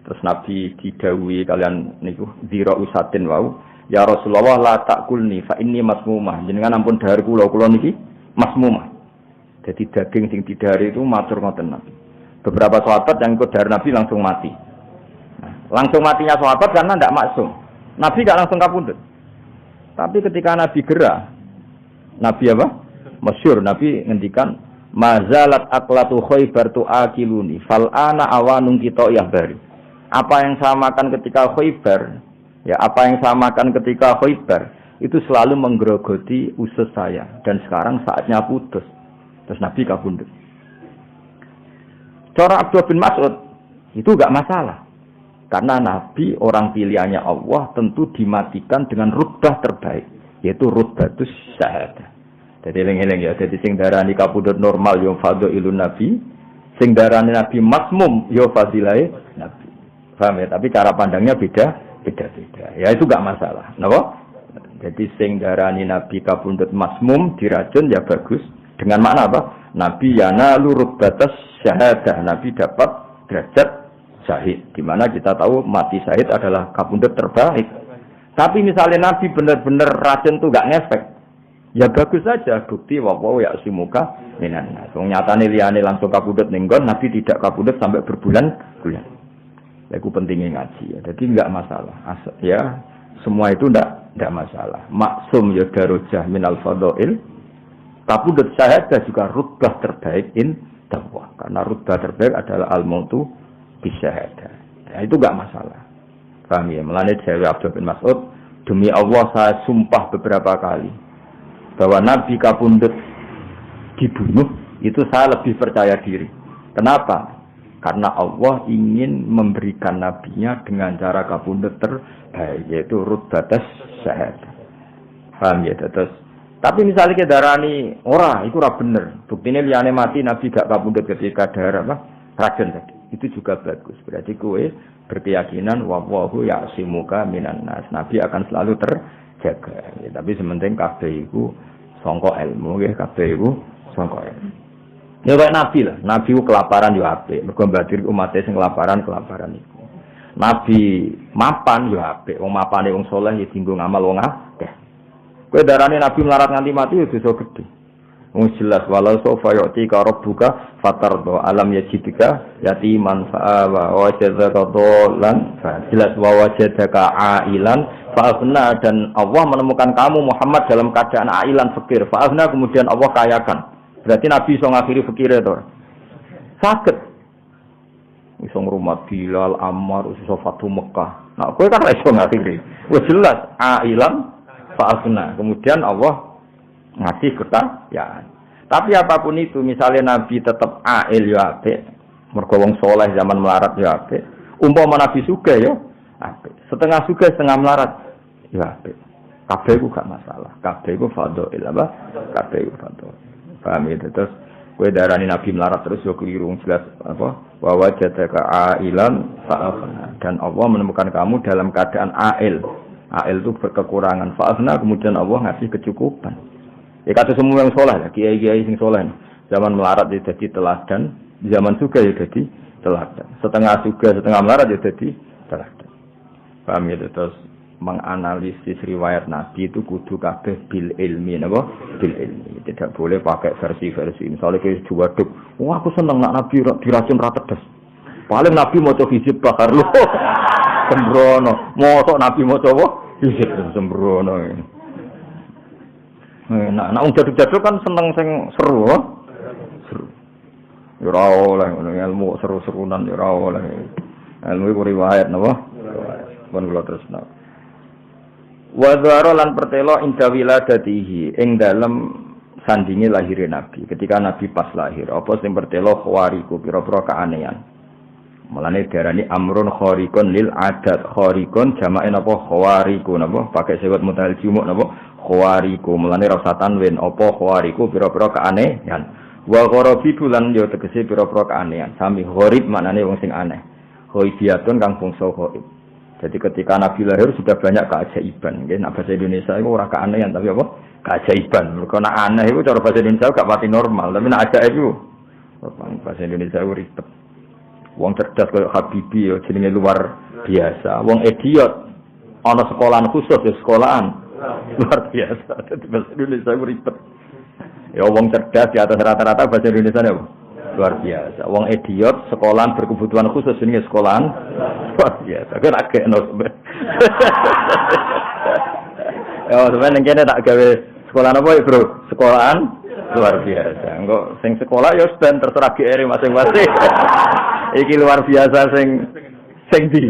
terus Nabi didhawuhi kalian niku dzira usatin wau, Ya Rasulullah la takulni fa inni masmumah. Jenengan ampun dahar kula niki masmumah. Jadi daging sing didahari itu matur ngoten Nabi. Beberapa sahabat yang ikut dahar Nabi langsung mati. Nah, langsung matinya sahabat karena tidak maksum. Nabi enggak langsung kapundhut. Tapi ketika Nabi gerah, Nabi apa? Masyhur Nabi ngendikan mazalat aklatu Khaybar tu'akiluni fal ana awanun kita yahbari. Apa yang saya makan ketika Khaybar, ya apa yang saya makan ketika Khaybar itu selalu menggerogoti usus saya dan sekarang saatnya putus. Terus Nabi kabundut. Cara Abdullah bin Mas'ud itu enggak masalah. Karena Nabi orang pilihannya Allah tentu dimatikan dengan rutbah terbaik, yaitu rutbatus syahadah. Jadi eling-eling ya, jadi sing darani kabudut normal yo fadhailun Nabi, sing darani Nabi masmum yo fadilahe Nabi. Paham ya? Tapi cara pandangnya beda-beda. Ya itu enggak masalah. Napa? Jadi sing darani Nabi kabudut masmum diracun ya bagus. Dengan makna apa? Nabi yanalu rutbatus syahadah. Nabi dapat derajat syahid, di mana kita tahu mati syahid adalah kapundhut terbaik. Tapi misalnya Nabi benar-benar racun itu enggak ngefek, ya bagus saja, bukti wawaw ya simuka minan nas. Wong nyatane liyane langsung kapundhut ning nggon, Nabi tidak kapundhut sampai berbulan-bulan. Iku pentingnya ngaji ya. Jadi enggak masalah. Ya, semua itu enggak masalah. Maksum ya darajah minal fadhail. Kapundhut syahadah juga rutbah terbaik in dakwah. Karena rutbah terbaik adalah al-mautu bisyahadah. Ya, itu enggak masalah. Paham ya? Mulane Jawa Abdullah bin Mas'ud, demi Allah saya sumpah beberapa kali bahwa Nabi kapundhut dibunuh itu saya lebih percaya diri. Kenapa? Karena Allah ingin memberikan nabinya dengan cara kapundhut terbaik, yaitu rutbatas syahadah. Paham ya? Terus tapi misalnya ke darani ora, itu ora bener. Buktine liyane mati Nabi gak kapundhut ketika darah apa? Racun tadi. Itu juga bagus. Berarti kowe berkeyakinan wallahu ya'simuka minan nas. Nabi akan selalu terjaga. Ya, tapi sementing kabeh iku sangka ilmu nggih, kabeh iku sangka ilmu. Ya kaya Nabi lah. Nabi ku kelaparan yo apik. Mergo mbadir umat sing kelaparan iku. Nabi mapan yo apik. Wong mapane wong saleh ya dienggo ngamal wong akeh. Kowe darane Nabi melarat nganti mati yo dosa gedhe. Wong jelas walau sofa yu'ti ka rabbuka fatardo alam yajidika yatiman fa'awa wa wajadaka dolan jelas wa wajadaka ailan fa'afna dan Allah menemukan kamu Muhammad dalam keadaan ailan fakir fa'afna kemudian Allah kayakan. Berarti Nabi iso ngakhiri fakire to. Saged iso ngrumat Bilal Ammar iso Fatu Mekah. Nah kowe kan iso ngakhiri. Wis jelas ailan fa'afna kemudian Allah ngasih ya. Tapi apapun itu, misalnya Nabi tetap ail ya apik, mergo wong saleh zaman melarat ya apik. Umpama Nabi sugih ya apik. Setengah sugih setengah melarat ya apik. Kabeh iku gak masalah. Kabeh iku fadhail apa? Kabeh iku fadhail. Paham ya? Terus kowe darani Nabi melarat terus yo keliru jelas apa? Wa wajadaka ailan fa'afna dan Allah menemukan kamu dalam keadaan ail. Ail itu berkekurangan. Fa'afna kemudian Allah ngasih kecukupan. Ya kata semua yang soleh, kiai-kiai sing soleh. Zaman melarat ya jadi teladan, zaman suga ya jadi teladan. Setengah suga, setengah melarat ya jadi teladan. Paham ya? Terus menganalisis riwayat Nabi itu kudu kabeh bil ilmi, napa? Bil ilmi. Tidak boleh pakai versi-versi. Misalnya kayak juwaduk, wah aku seneng nak Nabi diracun ra pedes. Paling Nabi maca hizib bakar lho. Sembrono. Mosok Nabi maca apa? Hizib sembrono. Nah, wong jaduk-jaduk kan seneng sing seru, seru. Ya ora oleh ilmu seru-serunan ya ora oleh. Ilmu iku riwayat napa? Pun kula tresna. Wa dzara lan pertelo inda wiladatihi ing dalem sandinge lahire Nabi. Ketika Nabi pas lahir, apa sing pertelo khawariku pira-pira keanehan. Mulane diarani amrun khariqun lil adat. Khariqun jamake napa khawariku napa? Pakai sewet mutahal jumuk napa? Khawariku. Mulane rasa tanwin apa khawariku pira-pira keanehan. Wa gharabitu lan yo tegese pira-pira keanehan. Sami gharib maknane wong sing aneh. Ghaibiyatun kang bangsa ghaib. Jadi ketika Nabi lahir sudah banyak keajaiban. Nggih, nek bahasa Indonesia iku ora keanehan tapi apa? Keajaiban. Mergo nek aneh iku cara bahasa Indonesia gak pati normal, tapi nek ajaib iku bahasa Indonesia iku ribet. Wong cerdas kaya Habibie ya jenenge luar biasa. Wong idiot ana sekolahan khusus ya sekolahan luar biasa. Dadi bahasa Indonesia ku ribet. Ya wong cerdas di atas rata-rata bahasa Indonesia ya luar biasa. Wong idiot sekolahan berkebutuhan khusus ini sekolahan luar biasa. Kan agak no. Ya sebenarnya kene tak gawe sekolahan apa ya, Bro? Sekolahan luar biasa. Engko sing sekolah ya ben terserah GR masing-masing. Iki luar biasa sing di.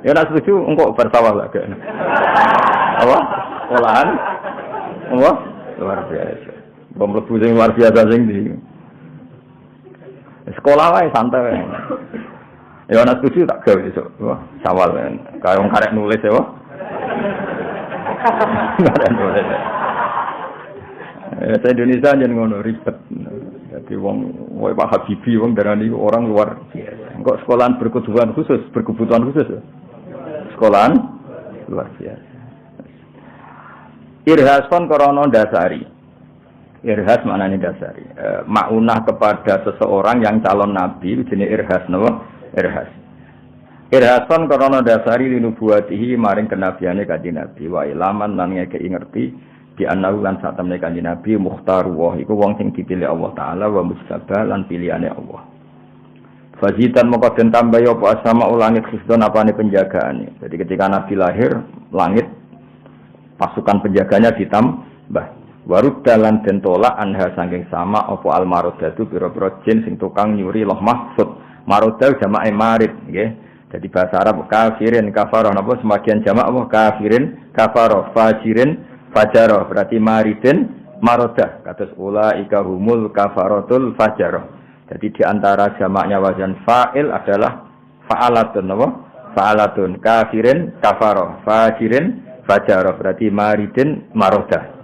Ya nak setuju engko bersawah lah kan. Apa? Sekolahan. Apa? Luar biasa. Mlebu sing luar biasa sing di. Sekolah wae santai wae. Ya ana setuju tak gawe esuk. Wah, sawal kan. Kaya wong karek nulis ya, wah. Karek nulis. Saya Indonesia jan ngono ribet. Dadi wong wae Pak Habibie wong darani orang luar biasa. Kok sekolahan berkebutuhan khusus, Sekolahan luar biasa. Irhason korono dasari. Irhas maknanya dasari. Maunah kepada seseorang yang calon nabi jenis irhas napa? Irhas. Irhason karena dasari linubuatihi maring kenabiane kanjeng Nabi wa ilaman lan ngekeki ngerti di anahu lan sak temne kanjeng Nabi mukhtarullah iku wong sing dipilih Allah taala wa mustabah lan pilihane Allah. Fazidan moko den tambah apa asma langit khusdon apane penjagaane. Jadi ketika Nabi lahir langit pasukan penjaganya ditambah. Warud dalan den tolak anha saking sama apa almarodatu pira-pira jin sing tukang nyuri loh mahfud. Maroda jamae marid nggih. Jadi bahasa Arab kafirin kafaroh napa semakian jamak apa kafirin kafaroh fajirin fajaroh berarti maridin maroda kados ulaika humul kafarotul fajaroh. Jadi di antara jamaknya wazan fa'il adalah fa'alatun napa fa'alatun kafirin kafaroh fajirin fajaroh berarti maridin maroda.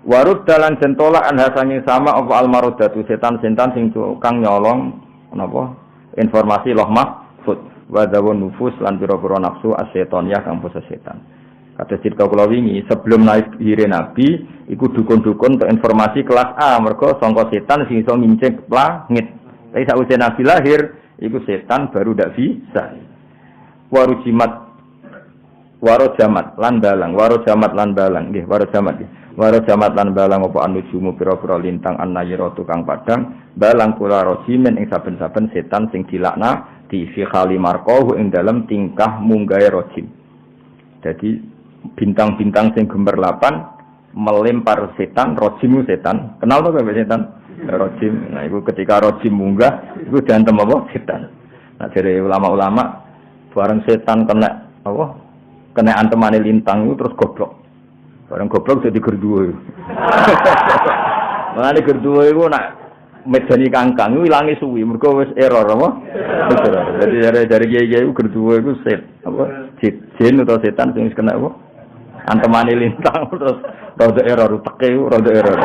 Warud dalan sentola anha sanging sama apa almarodatu setan-setan sing tukang nyolong napa informasi loh mahfud wa dawun nufus lan pira-pira nafsu asetoniyah kang basa setan. Kados cerita kula wingi sebelum lahire Nabi iku dukun-dukun untuk informasi kelas A mergo sangka setan sing iso ngincik langit. Tapi sakwise Nabi lahir iku setan baru ndak bisa. Warojamat lan balang nggih warojamat lan balang apa anujumu pira-pira lintang annayira tukang padang balang kula rojimen ing saben-saben setan sing dilakna di fi khali marqahu ing dalam tingkah munggahe rojim. Jadi bintang-bintang sing gemerlapan melempar setan, rojimu setan. Kenal to kowe setan? Rojim. Nah, iku ketika rojim munggah iku diantem apa? Setan. Nah, dari ulama-ulama bareng setan kena apa? Kena antemane lintang itu terus goblok. Barang goblok jadi gerduwe. Mulane gerduwe iku nak medani kangkang iku ilange suwi mergo wis error apa? Jadi dari kiai-kiai iku gerduwe iku apa? Jin atau setan sing wis kena apa? Antemane lintang terus rada error teke rada error.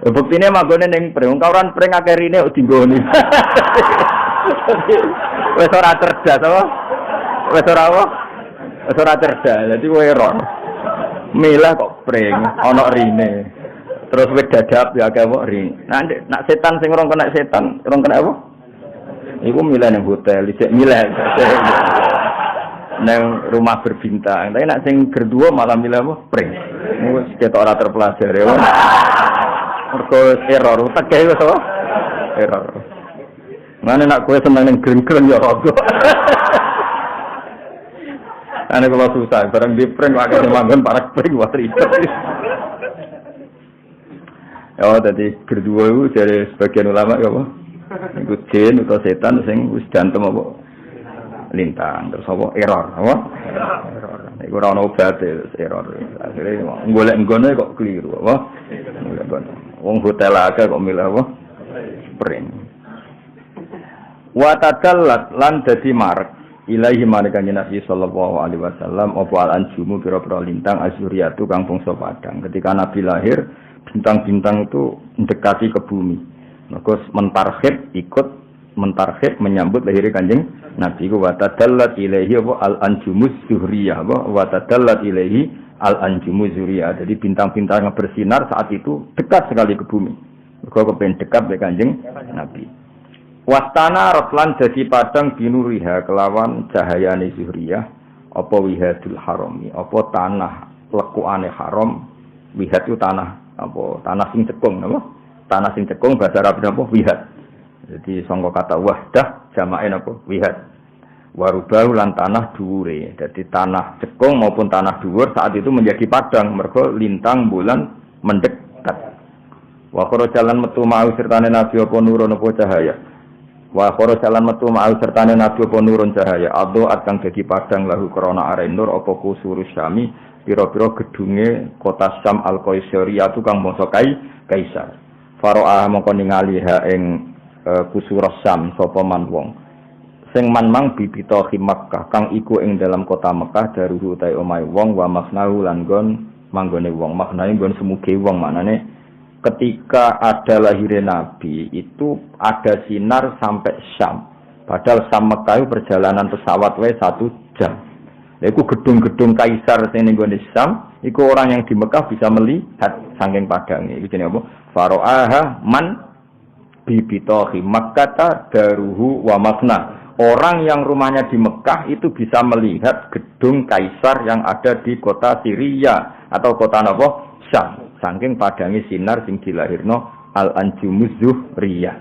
Buktine manggone ning preng kauran preng akeh rine dinggoni. Wis ora cerdas apa? Wis ora apa? Wis ora cerdas. Dadi kowe error. Milah kok pring ana rine. Terus wis dadap ya akeh kok ring. Nak setan sing ora kena setan, ora kena apa? Iku milah nang hotel, isih milah. Nang rumah berbintang. Tapi nak sing berdua malah milah apa? Pring. Wis ketok ora terpelajar ya. Mergo error, tegeh wis apa? Error. Mane nak kowe seneng ning greng-greng ya rada. Ane kalau susah, barang di prank pakai manggon parak prank wah ribet. Ya, tadi berdua itu dari sebagian ulama ya apa? Ikut jin atau setan, sing wis jantem apa? Lintang, terus apa? Error, apa? Error. Iku ora ono obat error. Akhirnya golek nggone kok keliru, apa? Wong hotel akeh kok milih apa? Prank. Wa tadallat lan dadi marek ilahi marikane Nabi sallallahu alaihi wasallam apa al-anjumu pira-pira lintang azuriyatu kang bangsa padang. Ketika Nabi lahir, bintang-bintang itu mendekati ke bumi. Maka mentarhib menyambut lahir Kanjeng Nabi wa tadallat ilaihi apa al-anjumus zuriyah wa tadallat ilaihi al-anjumuz zuriyah. Jadi bintang-bintang yang bersinar saat itu dekat sekali ke bumi. Maka kepen dekat dengan Kanjeng Nabi. Wastana rotlan jadi padang binuriha kelawan cahayane zuhriyah apa wihadul harami, apa tanah lekukane haram. Wihad itu tanah apa? Tanah sing cekung napa? Tanah sing cekung bahasa Arab napa? Wihad. Jadi sangka kata wahdah jamake napa? Wihad. Warubau lan tanah dhuwure. Jadi tanah cekung maupun tanah dhuwur saat itu menjadi padang mergo lintang bulan mendekat. Wa khara jalan metu mau sertane nabi apa nurun apa cahaya. Wa khara jalan metu mau sertane nabi apa nurun cahaya. Ado kang dadi padang lahu krana are nur apa kusurus syami pira-pira gedunge kota Syam al-Qaisariyah tukang bangsa kaisar. Faro'ah mongko ningali ha ing kusurus Syam sapa man wong. Sing man mang bibita Makkah kang iku ing dalam kota Mekah daruhu ta omahe wong wa maknahu lan gon manggone wong maknane gon semuge wong maknane ketika ada lahirnya Nabi itu ada sinar sampai Syam padahal Syam Mekah perjalanan pesawat wae 1 jam. Lha iku gedung-gedung kaisar sing ning gone Syam iku orang yang di Mekah bisa melihat saking padange iki jenenge apa faro'aha man bibita Makkah daruhu wa makna. Orang yang rumahnya di Mekah itu bisa melihat gedung kaisar yang ada di kota Syria atau kota apa? Syam. Saking padangi sinar sing dilahirno Al-Anjumuz Zuhriyah.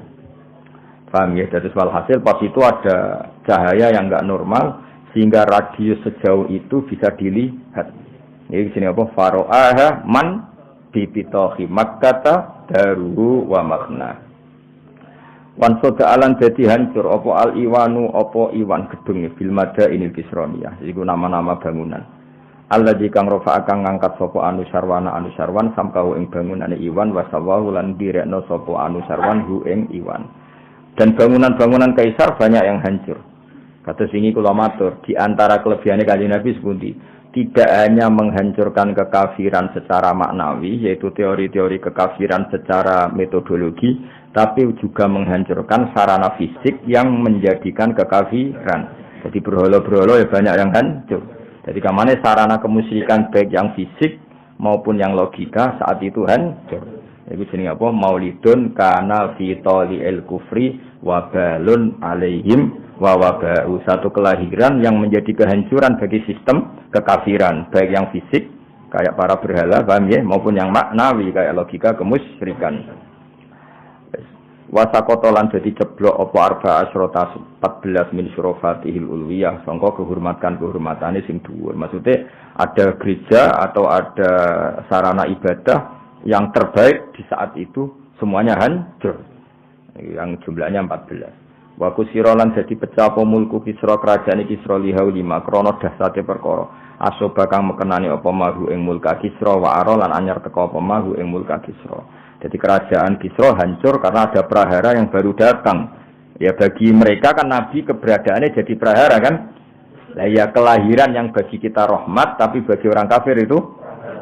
Paham ya? Jadi walhasil pas itu ada cahaya yang enggak normal sehingga radius sejauh itu bisa dilihat. Ini sini apa? Faro'aha man bibitohi Makkah daruhu wa makna. Wan soda alan dadi hancur apa al iwanu apa iwan gedung fil madainil kisroniyah iku nama-nama bangunan alladzi kang rafa kang ngangkat sapa anu sarwan samkau ing bangunane iwan wasawahu lan direkno sapa anu sarwan hu ing iwan dan bangunan-bangunan kaisar banyak yang hancur kados ini kula matur di antara kelebihane Kanjeng Nabi sepundi tidak hanya menghancurkan kekafiran secara maknawi yaitu teori-teori kekafiran secara metodologi tapi juga menghancurkan sarana fisik yang menjadikan kekafiran. Jadi berhala-berhala ya banyak yang hancur. Jadi kamane sarana kemusyrikan baik yang fisik maupun yang logika saat itu hancur. Iku jenenge apa? Maulidun kana fi tali'il kufri wa balun alaihim wa waba'u. Satu kelahiran yang menjadi kehancuran bagi sistem kekafiran baik yang fisik kayak para berhala paham ya maupun yang maknawi kayak logika kemusyrikan. Wasakotolan jadi ceblok apa arba asrota 14 min syurofatihil ulwiyah sangka kehormatan-kehormatane sing dhuwur. Maksudnya ada gereja atau ada sarana ibadah yang terbaik di saat itu semuanya hancur. Yang jumlahnya 14. Wa kusirolan jadi pecah apa mulku Kisra kerajaan Kisra lihau 5 krana dahsate perkara. Asoba kang mekenani apa mahu ing mulka Kisra wa ara lan anyar teka apa mahu ing mulka Kisra. Jadi kerajaan Kisra hancur karena ada prahara yang baru datang. Ya bagi mereka kan Nabi keberadaannya jadi prahara kan. Nah ya kelahiran yang bagi kita rahmat tapi bagi orang kafir itu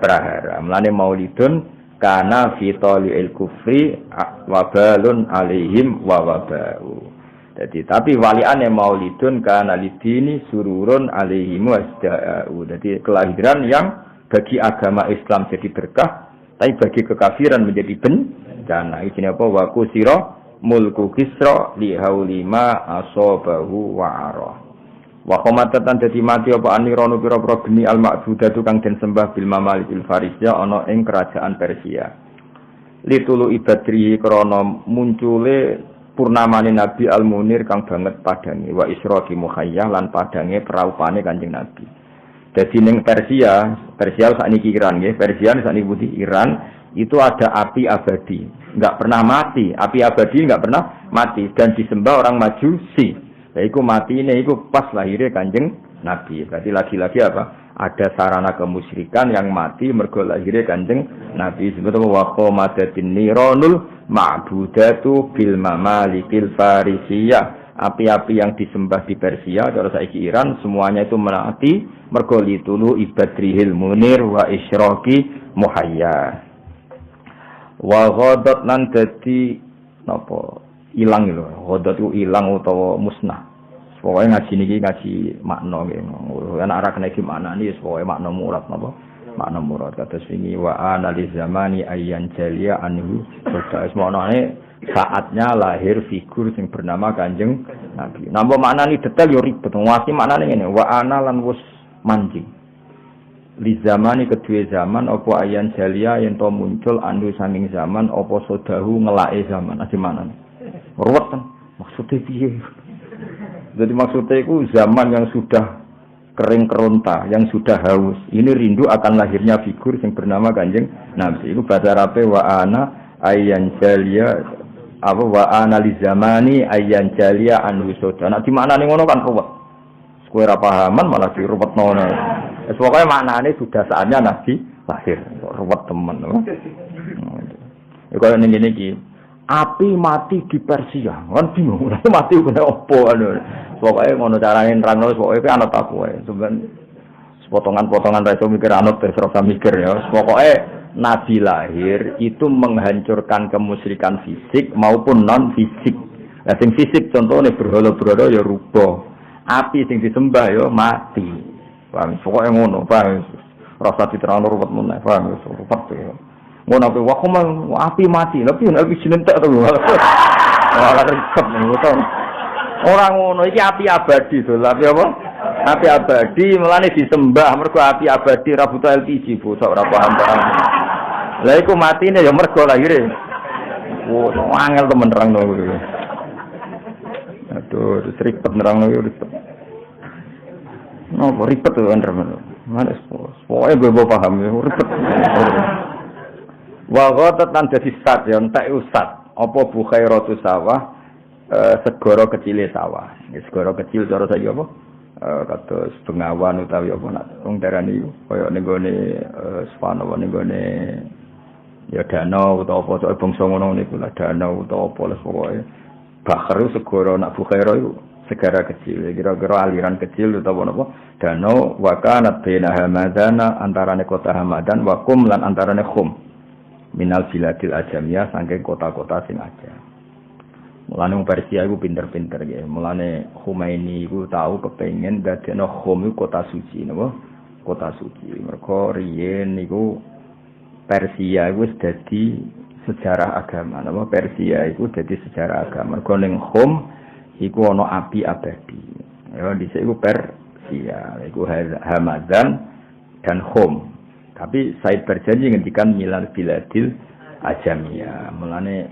prahara. Mulane maulidun kana fi tali'il kufri wabalun alaihim wa wabau. Jadi tapi waliane maulidun kana lidini sururun alaihim wasda'u. Jadi kelahiran yang bagi agama Islam jadi berkah tapi bagi kekafiran menjadi bencana. Ini apa? Wa kusira mulku Kisra li haulima asabahu wa ara. Wa qamatatan dadi mati apa anirono pira-pira geni al-ma'budatu kang den sembah bil mamalikil farisya ana ing kerajaan Persia. Litulu ibadri krana muncule purnamane Nabi Al-Munir kang banget padange wa israqi muhayyah lan padange praupane Kanjeng Nabi. Jadi ning Persia sakniki Iran nggih, Persia sakniki Iran itu ada api abadi, enggak pernah mati. Api abadi enggak pernah mati dan disembah orang Majusi. Lha iku matine iku pas lahirnya Kanjeng Nabi. Berarti lagi-lagi apa? Ada sarana kemusyrikan yang mati mergo lahirnya Kanjeng Nabi. Sebetulnya wa qamadatin niranul ma'budatu bil mamalikil farisiyah. Api-api yang disembah di Persia, kalau saiki Iran, semuanya itu mati mergo litulu ibadrihil munir wa isyraqi muhayya. Wa ghadat lan dadi napa ilang lho. Ghadat ku ilang utawa musnah. Pokoke ngaji niki ngaji makna nggih. Ana ora kena iki maknane pokoke makna murad napa? Makna murad kados wingi wa analiz zamani ayyan jalia anhu. Terus maknane saatnya lahir figur yang bernama Kanjeng Nabi. Nambah maknani detail yo ribet. Wasi maknane ngene, wa ana lan wis mancing. Li zamani kedua zaman apa ayan jalia yen to muncul andu saking zaman apa sodahu ngelake zaman ati mana ruwet kan maksudnya piye jadi maksudnya itu zaman yang sudah kering keronta yang sudah haus ini rindu akan lahirnya figur yang bernama Kanjeng Nabi itu bahasa Arabe wa ana ayan jalia apa wa ana li zamani ayan jalia andu sodahu nah di mana ning ngono kan ruwet kowe ora pahaman malah diruwetno. Pokoknya maknanya sudah saatnya Nabi lahir. Ruwet teman. Ya kalau ini api mati di Persia. Kan bingung. Mati kena opo. Pokoknya ngono carane nerangno pokoknya ana tak kowe. Sampeyan potongan-potongan ra iso mikir anut terus ora mikir ya. Pokoknya Nabi lahir itu menghancurkan kemusyrikan fisik maupun non fisik. Nah sing fisik contohnya berhala-berhala ya rubuh. Api sing disembah ya mati. Paham, pokoknya ngono, paham. Rasa diterangno ruwet meneh, paham, ruwet ya. Ngono ape wae api mati, tapi nek wis nentek to. Ora ribet ngono. Ora ngono, iki api abadi to. Tapi apa? Api abadi melane disembah mergo api abadi ra butuh LPG, bosok ora paham-paham. Lah iku matine ya mergo lahire. Oh, angel temen nerangno kuwi. Aduh, ribet nerangno yo ribet. No, ribet tuh kan teman. Mana pokoknya gue paham ya ribet. Wagotat nan jadi sat ya entek usat. Apa bukhairatu sawah segoro kecile sawah. Segoro kecil cara saya apa? Kados Bengawan utawi apa nak wong darani kaya ning gone Spano ning gone ya danau utawa apa bangsa ngono niku lah danau utawa apa les pokoke. Bahar segoro nak bukhairo iku segara kecil, kira-kira aliran kecil atau apa? Danau wakanat baina Hamadana antarane kota Hamadan wa Qum lan antarane Khum. Minal biladil ajamiyah saking kota-kota sing aja. Mulane wong Persia iku pinter-pinter ya. Mulane Khomeini iku tahu kepengin dadekno Khum iku kota suci napa? Kota suci. Mergo riyen niku Persia iku wis dadi sejarah agama napa? Persia iku dadi sejarah agama. Mergo ning Khum iku ana api abadi. Ya dhisik iku Persia, iku Hamadan dan Khum. Tapi Said berjanji ngendikan milal biladil ajamiyah. Mulane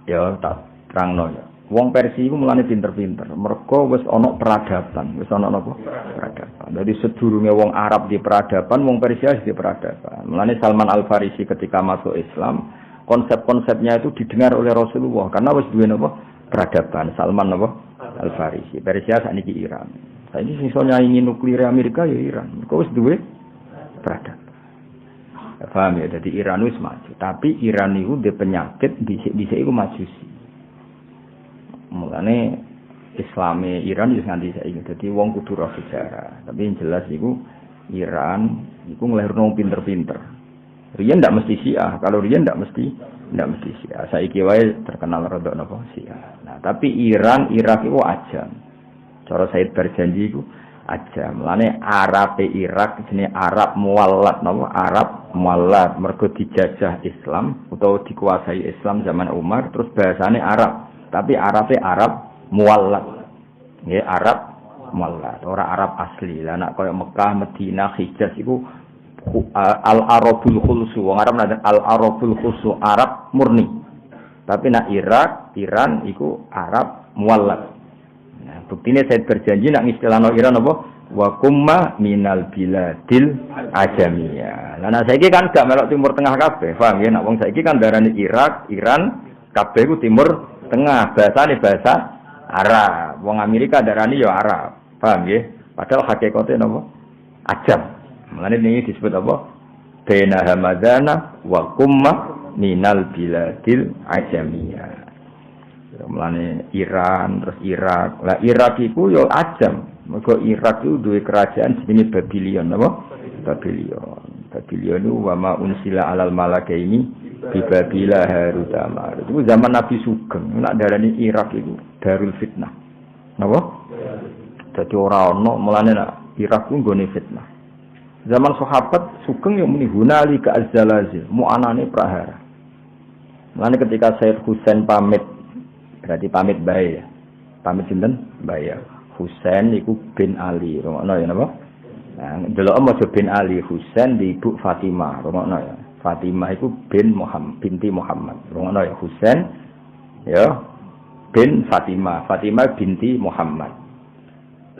ya tak terangno ya. Wong Persia iku mulane pinter-pinter. Mergo wis ana peradaban, wis ana napa? Peradaban. Dadi sedurunge wong Arab di peradaban, wong Persia di peradaban. Mulane Salman Al-Farisi ketika masuk Islam, konsep-konsepnya itu didengar oleh Rasulullah karena wis duwe napa? Peradaban Salman apa Al-Farisi Persia sakniki Iran saiki sing iso nyaingi nuklir Amerika ya Iran kok wis duwe peradaban paham ya dadi Iran wis maju tapi Iran niku dhe penyakit dhisik iku majusi mulane Islame Iran wis nganti saiki dadi wong kudu ro sejarah tapi yang jelas iku Iran iku nglahirno pinter-pinter riyen ndak mesti Syiah kalau riyen ndak mesti Syiah saiki wae terkenal rodok napa Syiah. Nah, tapi Iran, Irak itu ajam. Cara Said berjanji itu ajam. Mulane Arabe Irak jenenge Arab Muwallad napa? Arab Muwallad mergo dijajah Islam utawa dikuasai Islam zaman Umar terus bahasane Arab. Tapi Arabe Arab Muwallad. Nggih Arab Muwallad, ora Arab asli. Lah nek koyo Mekah, Madinah, Hijaz iku al-Arabul khulsu, wong Arab nang al-Arabul khulsu Arab murni. Tapi nak Irak, Iran iku Arab muwallad. Nah, buktine saya berjanji nak ngistilahno Iran apa? Wa kumma minal biladil ajamiyah. Lah nek saiki kan gak melok Timur Tengah kabeh, paham ya? Nek wong saiki kan darani Irak, Iran kabeh iku Timur Tengah, bahasane bahasa Arab. Wong Amerika darani ya Arab, paham ya? Padahal hakikate napa? Ajam. Mulane ini disebut apa? Baina Hamadana wa Qumma minal biladil ajamiyah. Mulane Iran terus Irak. Lah Irak iku yo ajam. Mergo Irak itu duwe kerajaan jenenge Babylon apa? Babylon itu wa ma unsila alal malakaini bi Babila Harut Marut. Itu zaman Nabi Sugeng. Nek darani Irak itu Darul Fitnah. Napa? Dadi ora ono mulane nek Irak ku nggone fitnah. Zaman sahabat Sugeng yang muni hunali ka az-zalazil, mu'anane prahara. Mulane ketika Said Husain pamit, berarti pamit bae ya. Pamit sinten? Bae ya. Husain iku bin Ali, ngono ya napa? Nah, delok aja bin Ali, Husain di ibu Fatimah, ngono ya. Fatimah iku bin Muhammad, binti Muhammad. Ngono ya, Husain ya bin Fatimah, Fatimah binti Muhammad.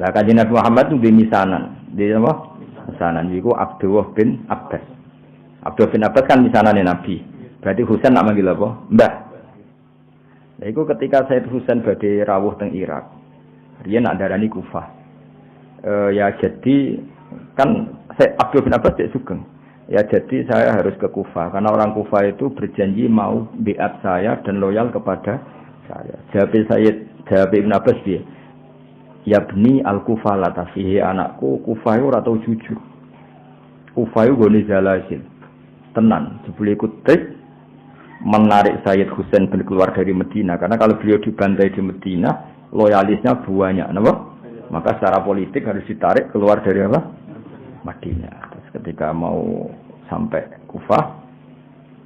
Lah Kanjeng Nabi Muhammad itu di misanan, di apa? Misanan iku Abdullah bin Abbas. Abdullah bin Abbas kan misanane Nabi. Berarti Husain nak manggil apa? Mbah. Lah iku ketika Said Husain badhe rawuh teng Irak. Riyen nak darani Kufah. Ya jadi kan Abdullah bin Abbas cek sugeng. Ya jadi saya harus ke Kufah karena orang Kufah itu berjanji mau biat saya dan loyal kepada saya. Jawab Ibn Abbas dia. Ya bni al-Kufah la tafihi, anakku Kufah itu ora tau jujur. Kufah itu gone zalazil. Tenan, jebule ikut trik menarik Sayyid Husain bin keluar dari Medina karena kalau beliau dibantai di Medina, loyalisnya banyak, napa? Maka secara politik harus ditarik keluar dari apa? Madinah. Terus ketika mau sampai Kufah,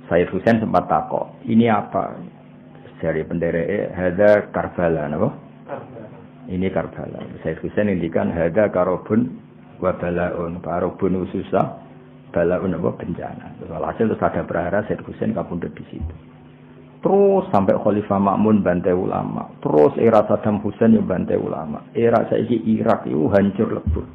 Sayyid Husain sempat takok, ini apa? Dari pendereke hadza Karbala, napa? Ini Karbala. Sayyid Husain ngendikan hadza karobun wa balaun. Karobun susah, balaun apa bencana. Walhasil terus ada prahara Sayyid Husain kapundhut di situ. Terus sampai Khalifah Ma'mun bantai ulama. Terus era Saddam Hussein yang bantai ulama. Era saiki Irak itu hancur lebur.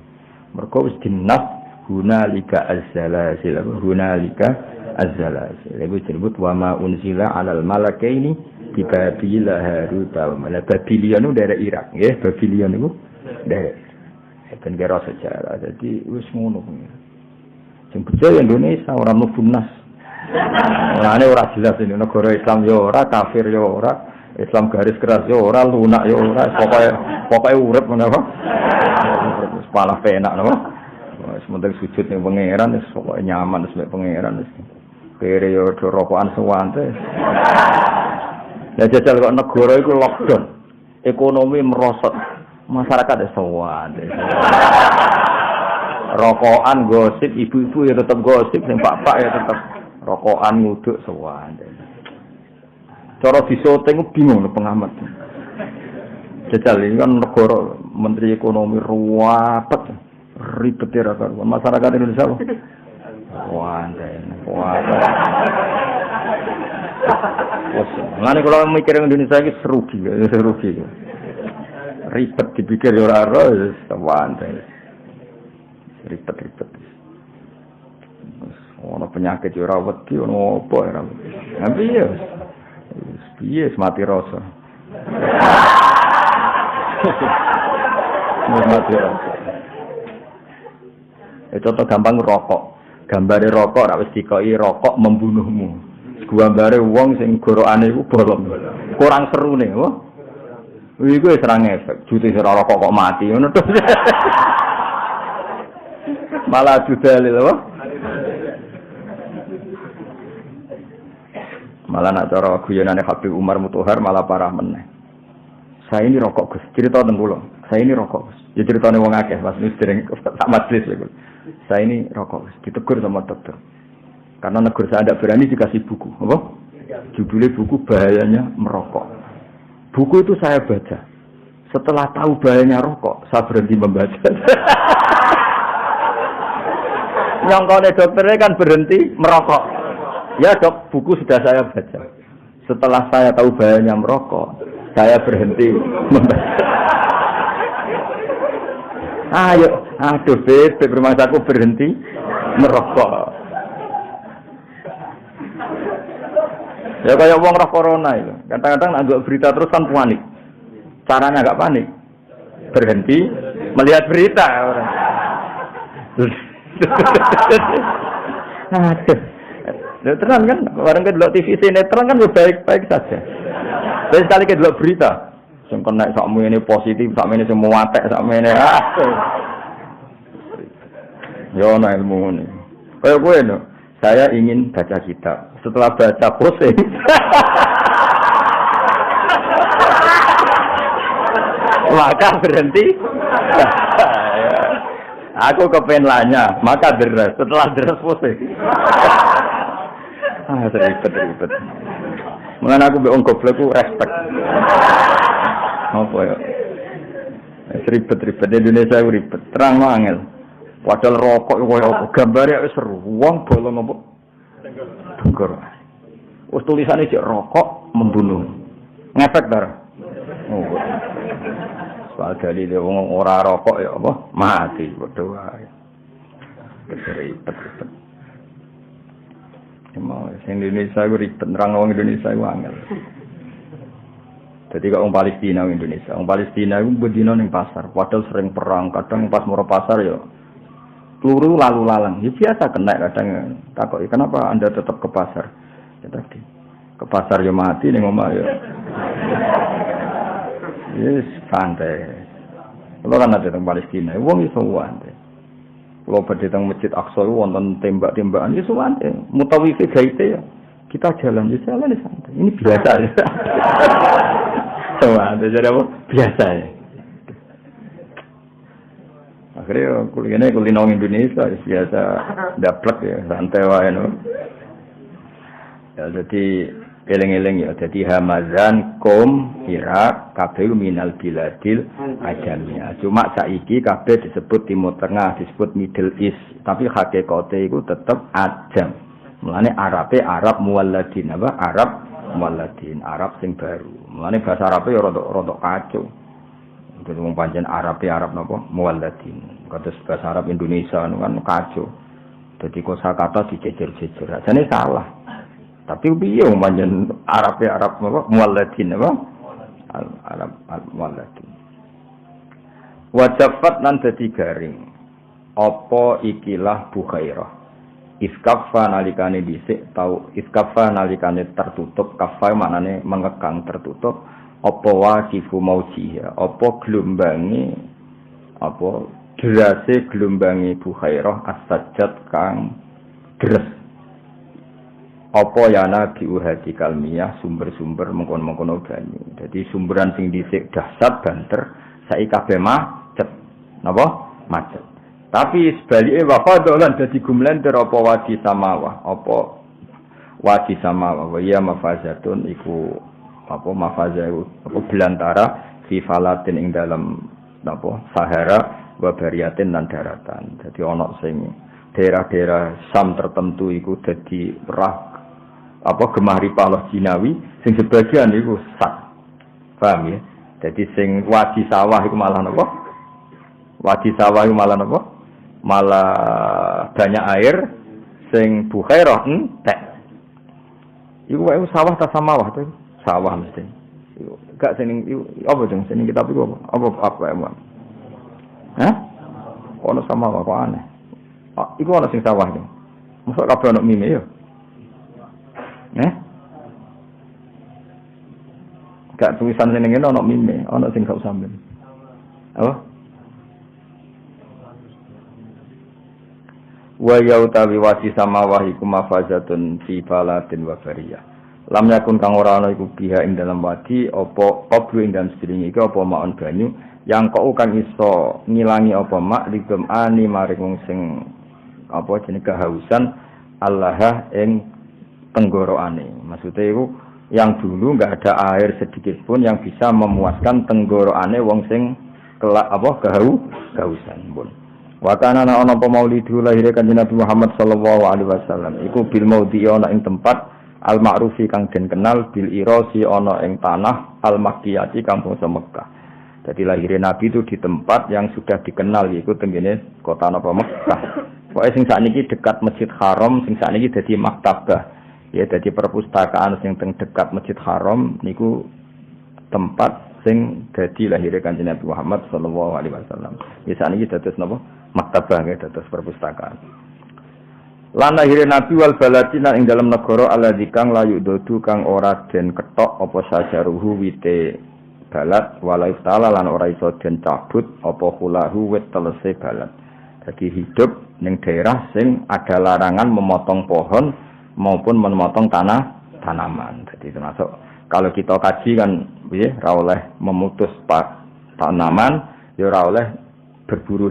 Mergo wis dinas hunalika az-zalazil. Hunalika az-zalazil. Iku disebut wa ma unzila 'alal malakaini di Babila Harut wa Marut. Babilion itu daerah Irak, nggih. Babilion itu daerah. Ben kira sejarah. Jadi wis ngono kuwi. Sing percaya Indonesia ora mlebunas. Orane ora jelas ini negara Islam ya ora, kafir ya ora, Islam garis keras ya ora, lunak ya ora, pokoke urip ngono apa. Wis malah penak napa. Wis penting sujud ning pangeran wis pokoke nyaman wis mek pangeran wis. Kere yo rokokan suwante. Lah jajal kok negara iku lockdown. Ekonomi merosot. Masyarakat wis suwante. Rokokan gosip, ibu-ibu ya tetap gosip, sing bapak ya tetap rokokan nguduk suwante. Cara disoting bingung pengamat. Jajal ini kan negara menteri ekonomi ruwet, ribet ya karuan. Masyarakat Indonesia apa? Wah. Ngene kalau mikir Indonesia iki serugi. Ribet dipikir ya ora ora suwante. Ribet. Ono penyakit yo ora wedi ono apa ora. Tapi ya piye mati rasa. Mati rasa. Contoh gampang rokok. Gambare rokok ora wis dikoki rokok membunuhmu. Gambare wong sing gorokane iku bolong. Kurang serune, wah. Iku wis serang efek. Jute ora rokok kok mati ngono to. Malah judal lho. Malah nak cara guyonane Habib Umar Mutahar malah parah meneh. Saya ini rokok Gus, cerita teng kula. Saya ini rokok Gus. Ya ceritane wong akeh pas wis dereng tak majelis lho. Saya ini rokok Gus, ditegur sama dokter. Karena negur saya tidak berani dikasih buku, apa? Judulnya buku bahayanya merokok. Buku itu saya baca. Setelah tahu bahayanya rokok, saya berhenti membaca. Nyongkone dokternya kan berhenti merokok. Ya dok, buku sudah saya baca. Setelah saya tahu bahayanya merokok, saya berhenti membaca. Aduh beb, bermasaku berhenti merokok. Ya kayak wong roh corona itu. Kadang-kadang agak berita terus kan panik. Caranya agak panik. Berhenti melihat berita orang. Aduh. Ya terang kan, orang ke delok TV sinetron kan baik-baik saja. Tapi sekali ke delok berita, sing kena sakmu ini positif, sakmu ini semua atek, sakmu ini yo ana ilmu ini. Kayak gue no, saya ingin baca kitab. Setelah baca pusing. Maka berhenti. Aku kepengen lanya, maka deres. Setelah deres pusing. Ribet. Mengenai aku be wong goblok ku respect. Apa ya? ribet Indonesia ribet. Terang angel. Padahal rokok koyo gambare wis seru. Wong bolong apa? Tengger. Wis tulisane cek rokok membunuh. Ngefek bar. Oh. Soal dalile wong ora rokok ya apa? Mati padha wae. Ribet. Mau sing Indonesia ribet nerang wong Indonesia angel. Jadi kalau orang Palestina Indonesia, orang Palestina itu berdino ning pasar, padahal sering perang, kadang pas mau pasar ya, peluru lalu lalang, ya biasa kena kadang takut, kenapa anda tetap ke pasar? Ya tadi, ke pasar ya mati ning omah ya, yes santai. Kalau kan ada tentang Palestina, wong iso santai. Kalau pada tentang masjid Aqsa itu wonten tembak-tembakan iso santai, mutawifi gaite ya. Kita jalan santai. Ini biasa ya. Coba, jadi apa? Biasa ya. Akhirnya kuliah Indonesia biasa daplek ya, santai wae no. Ya jadi eling-eling ya, jadi Hamazan kom Irak kabeh minal biladil ajamiyah. Cuma saiki kabeh disebut Timur Tengah, disebut Middle East, tapi hakikate iku tetep ajam. Mulane Arabe Arab muwalladin apa? Arab muwalladin, Arab sing baru. Mulane bahasa Arabe ya rodok kacau. Dadi wong pancen Arabe Arab napa? Muwalladin. Kados bahasa Arab Indonesia kan kacau. Dadi kosakata dijejer-jejer. Ajane salah. Tapi piye wong pancen Arabe Arab napa? Muwalladin apa? Arab muwalladin. Wajafat lan dadi garing. Apa ikilah Bukhairah? Iskaffa nalikane dhisik tau iskaffa nalikane tertutup, kaffa maknane mengekang tertutup, apa waqifu maujiha, apa glombangi apa derase glombangi Bukhairah as-sajjad kang deres. Apa yana biuhadi kalmiyah sumber-sumber mengkon-mengkono banyu. Dadi sumberan sing dhisik dahsyat banter, saiki kabeh macet. Napa? Macet. Tapi sebaliknya wafadolan jadi gumlender apa wadi samawah, apa wadi samawah, ya mafazatun iku apa mafazah apa belantara fi falatin ing dalam apa Sahara wa bariatin lan daratan. Jadi ana sing daerah-daerah Sam tertentu iku dadi rah apa gemari palos Jinawi, sing sebagian iku sak. Paham ya? Jadi sing wadi sawah iku malah napa? Wadi sawah iku malah napa? Malah banyak air sing Bukhairah entek. Iku wae sawah ta samawah to? Sawah mesti. Gak sing apa jeng sing kitab iku apa? Apa emang? Hah? Ono samawah kok aneh. Iku ono sing sawah jeng. Mosok kabeh ono mime yo. Gak tulisan sing ngene ono mime, ono sing gak usah mime. Apa? Wa yautawi wasi samawah iku mafazatun fi balatin wa bariyah. Lam yakun kang ora ana iku biha ing dalam wadi apa qablu ing dalam sedringe iku apa maon banyu yang kok kang iso ngilangi apa mak ligem ani maring wong sing apa jenenge kehausan Allah ing tenggorokane. Maksudnya iku yang dulu enggak ada air sedikit pun yang bisa memuaskan tenggorokane wong sing kelak apa kehausan pun. Wa kana ana apa maulidu lahir kanjeng Nabi Muhammad sallallahu alaihi wasallam iku bil maudhi ana ing tempat al ma'rufi kang den kenal bil irasi ana ing tanah al makkiyati kampung Mekah. Jadi lahir Nabi itu di tempat yang sudah dikenal yaitu tenggene kota napa Mekah. Pokoke sing sakniki dekat Masjid Haram, sing sakniki dadi maktabah. Ya dadi perpustakaan sing teng dekat Masjid Haram niku tempat sing dadi lahir kanjeng Nabi Muhammad sallallahu alaihi wasallam. Ya sakniki dados napa? Maktabah nggih dados perpustakaan. Lan lahir Nabi wal balatina ing dalam negara alladzi kang layu dodu kang ora den ketok apa sajaruhu wite balat wala ta'ala lan ora iso den cabut apa hulahu wit telese balat. Jadi hidup ning daerah sing ada larangan memotong pohon maupun memotong tanaman. Jadi termasuk kalau kita kaji kan piye ra oleh memutus tanaman ya ora oleh berburu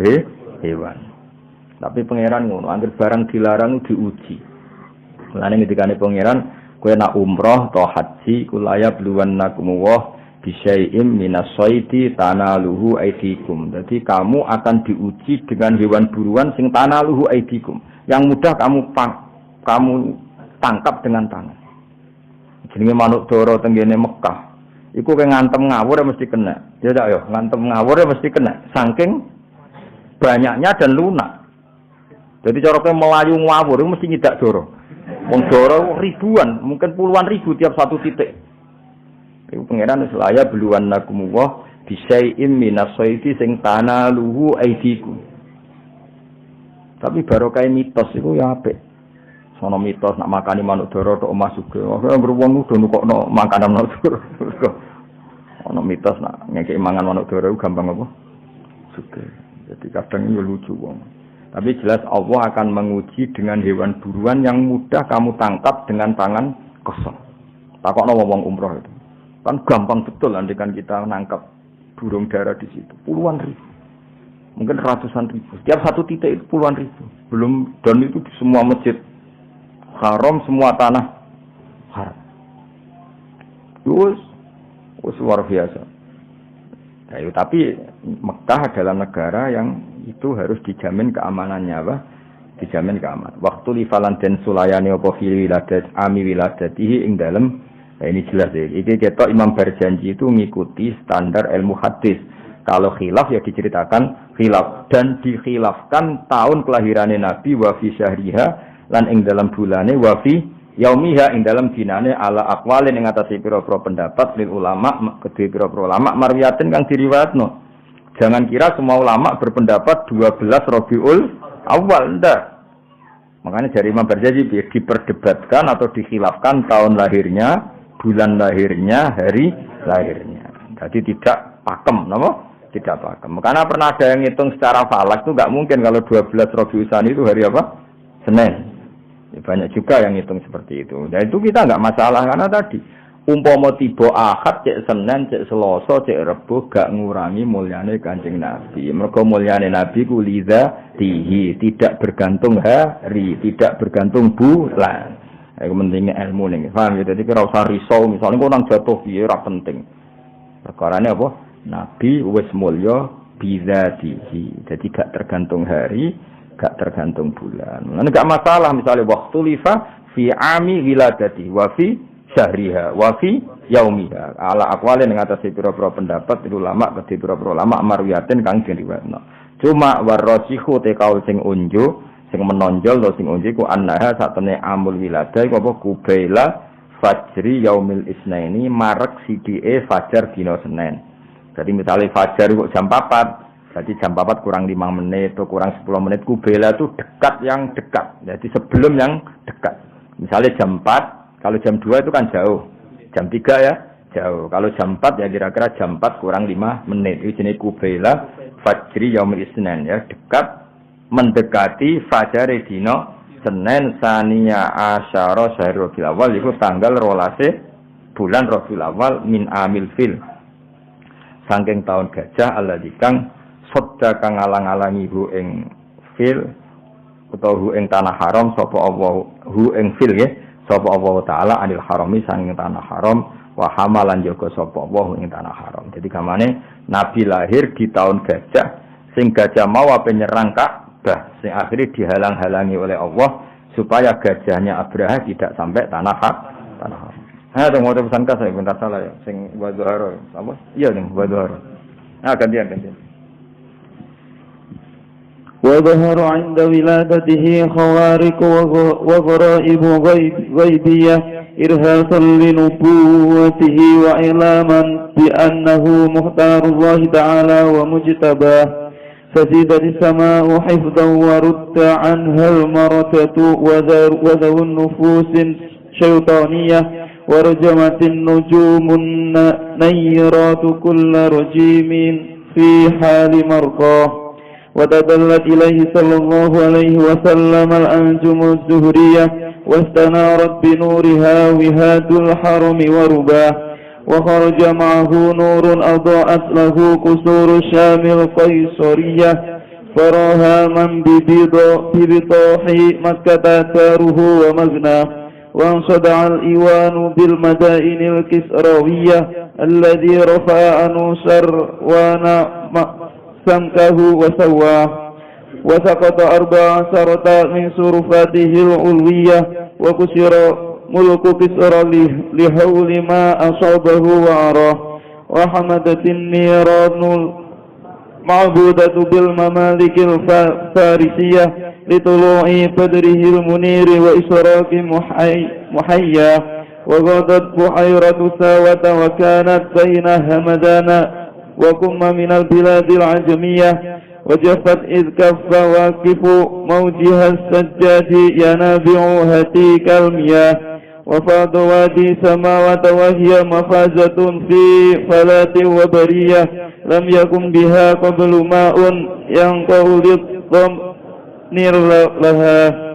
hewan. Tapi pangeran ngono, anggere barang dilarang diuji. Mulane ngendikane pangeran, kowe nak umroh atau haji kulaya bluwannakum wa bisyai'im minasyaiti tanaluhu aidikum. Jadi kamu akan diuji dengan hewan buruan sing tanaluhu aidikum. Yang mudah kamu tangkap dengan tangan. Jenenge manuk dara tenggene Mekah. Iku kaya ngantem ngawur mesti kena. Ya tak yo, ngantem ngawur mesti kena. Saking banyaknya dan lunak. Jadi cara kowe melayu ngawur mesti nyidak dara. Wong dara ribuan, mungkin puluhan ribu tiap satu titik. Iku pangeran selaya beluan nakumullah bisyai'im minasyaiti sing tanaluhu aidikum. Tapi barokah mitos iku ya apik. Sono mitos nak makani manuk dara tok omah sugih. Ora wong kudu nukokno makanan manuk dara. Ono mitos nak ngekeki mangan manuk dara gampang apa? Sugih. Jadi kadang yo lucu wong. Tapi jelas Allah akan menguji dengan hewan buruan yang mudah kamu tangkap dengan tangan kosong. Takokno wong umroh itu. Kan gampang betul andikan kita nangkap burung dara di situ. Puluhan ribu. Mungkin ratusan ribu. Setiap satu titik itu puluhan ribu. Belum dan itu di semua masjid haram, semua tanah haram. Terus luar biasa. Nah, tapi Mekah adalah negara yang itu harus dijamin keamanannya, apa? Dijamin keamanan. Waktu lifalan dan sulayani apa fil wiladat ami wiladatihi ing dalem. Nah, ini jelas ya. Iki ketok Imam Barjanji itu mengikuti standar ilmu hadis. Kalau khilaf ya diceritakan khilaf dan dikhilafkan tahun kelahirannya Nabi wa fi syahriha lan ing dalam bulane wa fi yaumiha ing dalam dinane ala aqwalin ing atase pira-pira pendapat lil ulama kedhe pira-pira ulama marwiyatin kang diriwayatno. Jangan kira semua ulama berpendapat 12 Rabiul Awal, ndak. Makanya dari Imam Barjanji diperdebatkan atau dikhilafkan tahun lahirnya, bulan lahirnya, hari lahirnya. Jadi tidak pakem, napa? Tidak pakem. Karena pernah ada yang ngitung secara falak itu enggak mungkin kalau 12 Rabiul Tsani itu hari apa? Senin. Ya, banyak juga yang hitung seperti itu. Nah itu kita enggak masalah karena tadi umpama tiba Ahad cek Senin cek Selasa cek Rebo gak ngurangi mulyane Kanjeng Nabi. Mergo mulyane Nabi ku lidzatihi, tidak bergantung hari, tidak bergantung bulan. Iku pentingnya ilmu ning. Paham ya? Dadi kira usah risau misalnya kok nang jatuh piye ora penting. Perkarane apa? Nabi wis mulya bidzatihi. Jadi gak tergantung hari, gak tergantung bulan. Nah, enggak masalah misalnya waktu lifa fi ami wiladati wa fi syahriha wa fi yaumiha. Ala aqwalin ing atase pira-pira pendapat ulama kedhe pira-pira ulama marwiyatin kang diriwayatno. Cuma warrasihu te kaul sing unjuk, sing menonjol lho sing unjuk ku annaha satene amul wiladah iku apa kubaila fajri yaumil isnaini marek sidike fajar dina Senin. Jadi misalnya fajar kok jam 4, jadi jam 4 kurang 5 menit atau kurang 10 menit kubela itu dekat yang dekat. Jadi sebelum yang dekat. Misalnya jam 4, kalau jam 2 itu kan jauh. Jam 3 ya jauh. Kalau jam 4 ya kira-kira jam 4 kurang 5 menit. Itu jenis kubela fajri yaumil isnan ya, dekat mendekati fajar dina Senin saniya asyara syahrul Rabiul Awal itu tanggal 12 bulan Rabiul Awal min amil fil. Saking tahun gajah alladzi kang sadda kang alang-alangi hu ing fil utawa hu ing tanah haram sapa Allah hu ing fil nggih sapa Allah taala anil harami saking tanah haram wa hamalan jaga sapa Allah ing tanah haram. Jadi kamane Nabi lahir di tahun gajah sing gajah mau ape nyerang Ka'bah sing akhirnya dihalang-halangi oleh Allah supaya gajahnya Abraha tidak sampai tanah haram. Ada mau pesan saya bentar salah ya, sing wadhara apa? Iya ning wadhara. Nah gantian. وظهر عند ولادته خوارق وغرائب غيبية إرهاصا لنبوته وإعلاما بأنه مختار الله تعالى ومجتباه فزيدت السماء حفظا ورد عنها المرتة وذو النفوس شيطانية ورجمت النجوم النيرات كل رجيم في حال مرقاه وتدلت إليه صلى الله عليه وسلم الأنجم الزهرية واستنارت بنورها وهاد الحرم ورباه وخرج معه نور أضاءت له قصور الشام القيصرية فراها من ببطاح مكة داره ومغناه وانصدع الإيوان بالمدائن الكسروية الذي رفع عنه سروان سمكه وسواه، وسقط 14 من صرفاته العلوية، وكسر ملك كسرى لهول ما أصابه وعراه، وحمدت النيران معبودة بالممالك الفارسية لطلوع بدره المنير وإشراق محيا، وغادت بحيرة ساوة وكانت بين همدان وكم من البلاد العجمية، وجفت إذ كف واقف موجها السجاد ينابع هتيك المياه، وفاض وادي سماوة وهي مفازة في فلاة وبرية لم يكن بها قبل ماء ينقع للضمير لها،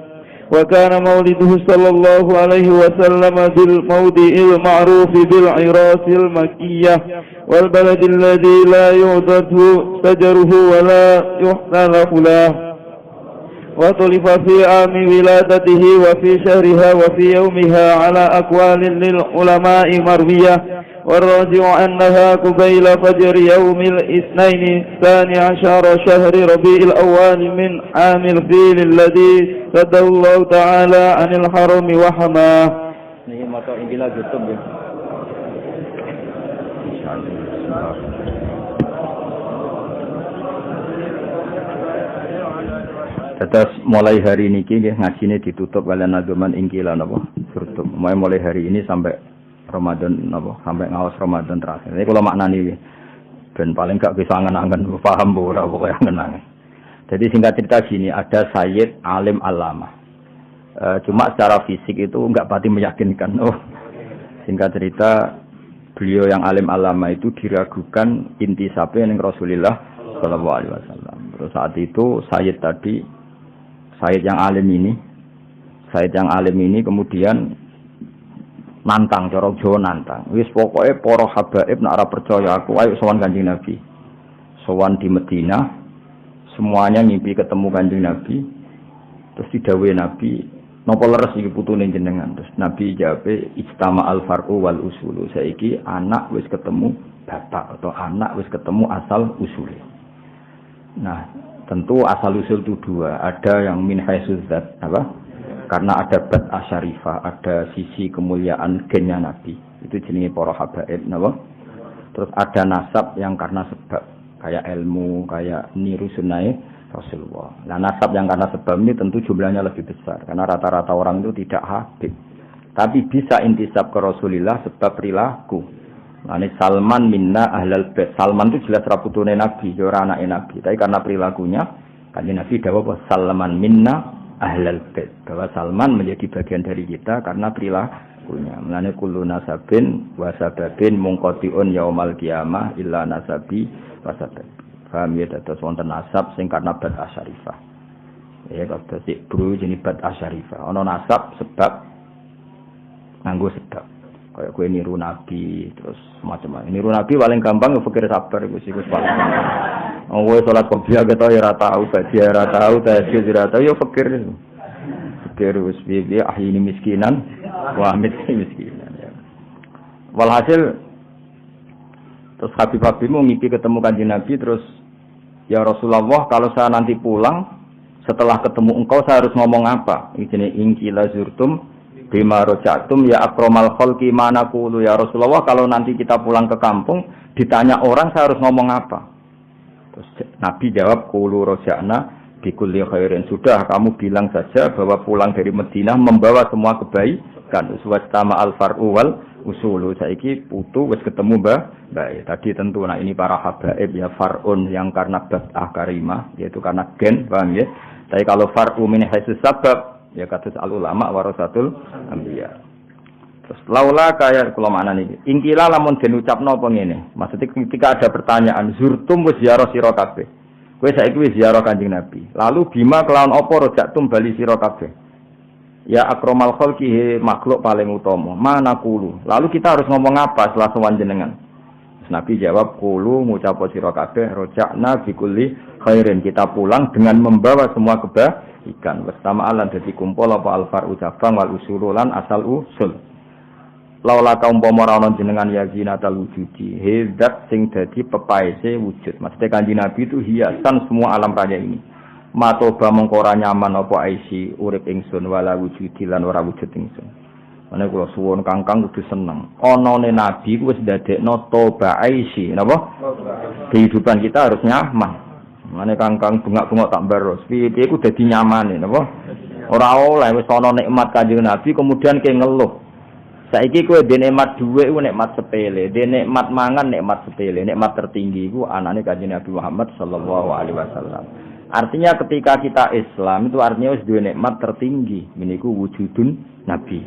وكان مولده صلى الله عليه وسلم بالموضع المعروف بالعراس المكية، والبلد الذي لا يعدد شجره ولا يحتلف له، وطلف في عام ولادته وفي شهرها وفي يومها على أقوال للعلماء مروية، والراجع أنها قبيل فجر يوم الاثنين 12 شهر ربيع الأول من عام الفيل الذي سده الله تعالى عن الحرم وحماه. Terus mulai hari ini ngajine ditutup oleh nadoman ingkilan apa surtum. Mulai hari ini sampai Ramadan apa sampai ngawas Ramadan terakhir. Ini kalau maknani ben paling gak bisa angen-angen paham ora pokoke angen-angen. Jadi singkat cerita gini, ada Sayyid Alim Alama. Cuma secara fisik itu enggak pati meyakinkan. Singkat cerita beliau yang Alim Alama itu diragukan intisabnya ning Rasulullah sallallahu alaihi wasallam. Terus saat itu Sayyid yang alim ini kemudian nantang, corok Jawa nantang. Wis pokoknya para habaib nak ora percaya aku, ayo sowan Kanjeng Nabi. Sowan di Madinah, semuanya ngimpi ketemu Kanjeng Nabi. Terus didhawuhi Nabi, napa leres iki putune jenengan? Terus Nabi jawab, ijtama al-far'u wal usulu. Saiki anak wis ketemu bapak atau anak wis ketemu asal usule. Nah, tentu asal usul itu dua, ada yang min haitsu dzat apa? Karena ada bad asyarifah, ada sisi kemuliaan gennya Nabi. Itu jenenge para habaib napa? Terus ada nasab yang karena sebab, kayak ilmu, kayak niru sunnah Rasulullah. Nah, nasab yang karena sebab ini tentu jumlahnya lebih besar karena rata-rata orang itu tidak habib. Tapi bisa intisab ke Rasulullah sebab perilaku. Nah, ini Salman minna ahlal bait. Salman itu jelas raputune Nabi, ora anake Nabi. Tapi karena perilakunya, Kanjeng Nabi dawuh bahwa Salman minna ahlal bait. Bahwa Salman menjadi bagian dari kita karena perilakunya. Mulane kullu nasabin wa sababin munqati'un yaumal qiyamah illa nasabi wa sabab. Paham ya, dados wonten nasab sing karena bad asyarifah. Ya kata sik bro jenenge bad asyarifah. Ana nasab sebab nganggo sebab. Kayak gue niru Nabi, terus macam-macam. Niru Nabi paling gampang ya fakir sabar, gue sih paling gampang. Gue sholat kopiah gitu ya rata tahu, baca rata tahu, tahajud rata tahu, ya fakir. Fakir usbiya ahli miskinan, wahid miskinan. Ya. Walhasil, terus Habib-Habib mau ngimpi ketemu Kanjeng Nabi, terus ya Rasulullah kalau saya nanti pulang, setelah ketemu engkau saya harus ngomong apa? Ini ingkila zurtum. Bima rojatum ya akromal kholki mana kulu ya Rasulullah, kalau nanti kita pulang ke kampung ditanya orang saya harus ngomong apa? Terus Nabi jawab kulu rojakna bikulli khairin. Sudah kamu bilang saja bahwa pulang dari Madinah membawa semua kebaikan. Uswastama al-far'u wal usulu. Saiki putu wis ketemu baik. Tadi tentu nah ini para habaib ya far'un yang karena bad'ah karimah yaitu karena gen, paham ya? Tapi kalau far'u min haitsu sabab ya kados al ulama warasatul anbiya. Terus laula kaya kula maknane iki. Ingkila lamun den ucapno apa ngene. Maksudnya ketika ada pertanyaan zurtum wis ziarah sira kabeh. Kowe saiki wis ziarah Kanjeng Nabi. Lalu bima kelawan apa rojaktum bali sira kabeh. Ya akramal khalqi makhluk paling utama. Mana kulu. Lalu kita harus ngomong apa setelah sowan jenengan? Nabi jawab kulu ngucap sira kabeh rojakna bikulli khairin. Kita pulang dengan membawa semua ikan. Bersama alan dadi kumpul apa al-far'u cabang wal usulu lan asal usul. Laula kaum umpama ana jenengan yazinatal wujudi, hezat sing dadi pepaese wujud. Maksudnya Kanjeng Nabi itu hiasan semua alam raya ini. Matoba mengko ora nyaman apa aisi urip ingsun wala wujudi lan ora wujud ingsun. Mane kula suwun Kangkang kudu seneng. Anane Nabi ku wis ndadekno toba aisi, napa? Kehidupan kita harus nyaman. Mane Kangkang bengak-bengok tak baros. Piye ku dadi nyamane, napa? Ora oleh wis ana nikmat Kanjeng Nabi kemudian ke ngeluh. Saiki kowe dhe nikmat dhuwit ku nikmat sepele, dhe nikmat mangan nikmat sepele, nikmat tertinggi ku anane Kanjeng Nabi Muhammad sallallahu alaihi wasallam. Artinya ketika kita Islam itu artinya wis duwe nikmat tertinggi, meniku wujudun Nabi.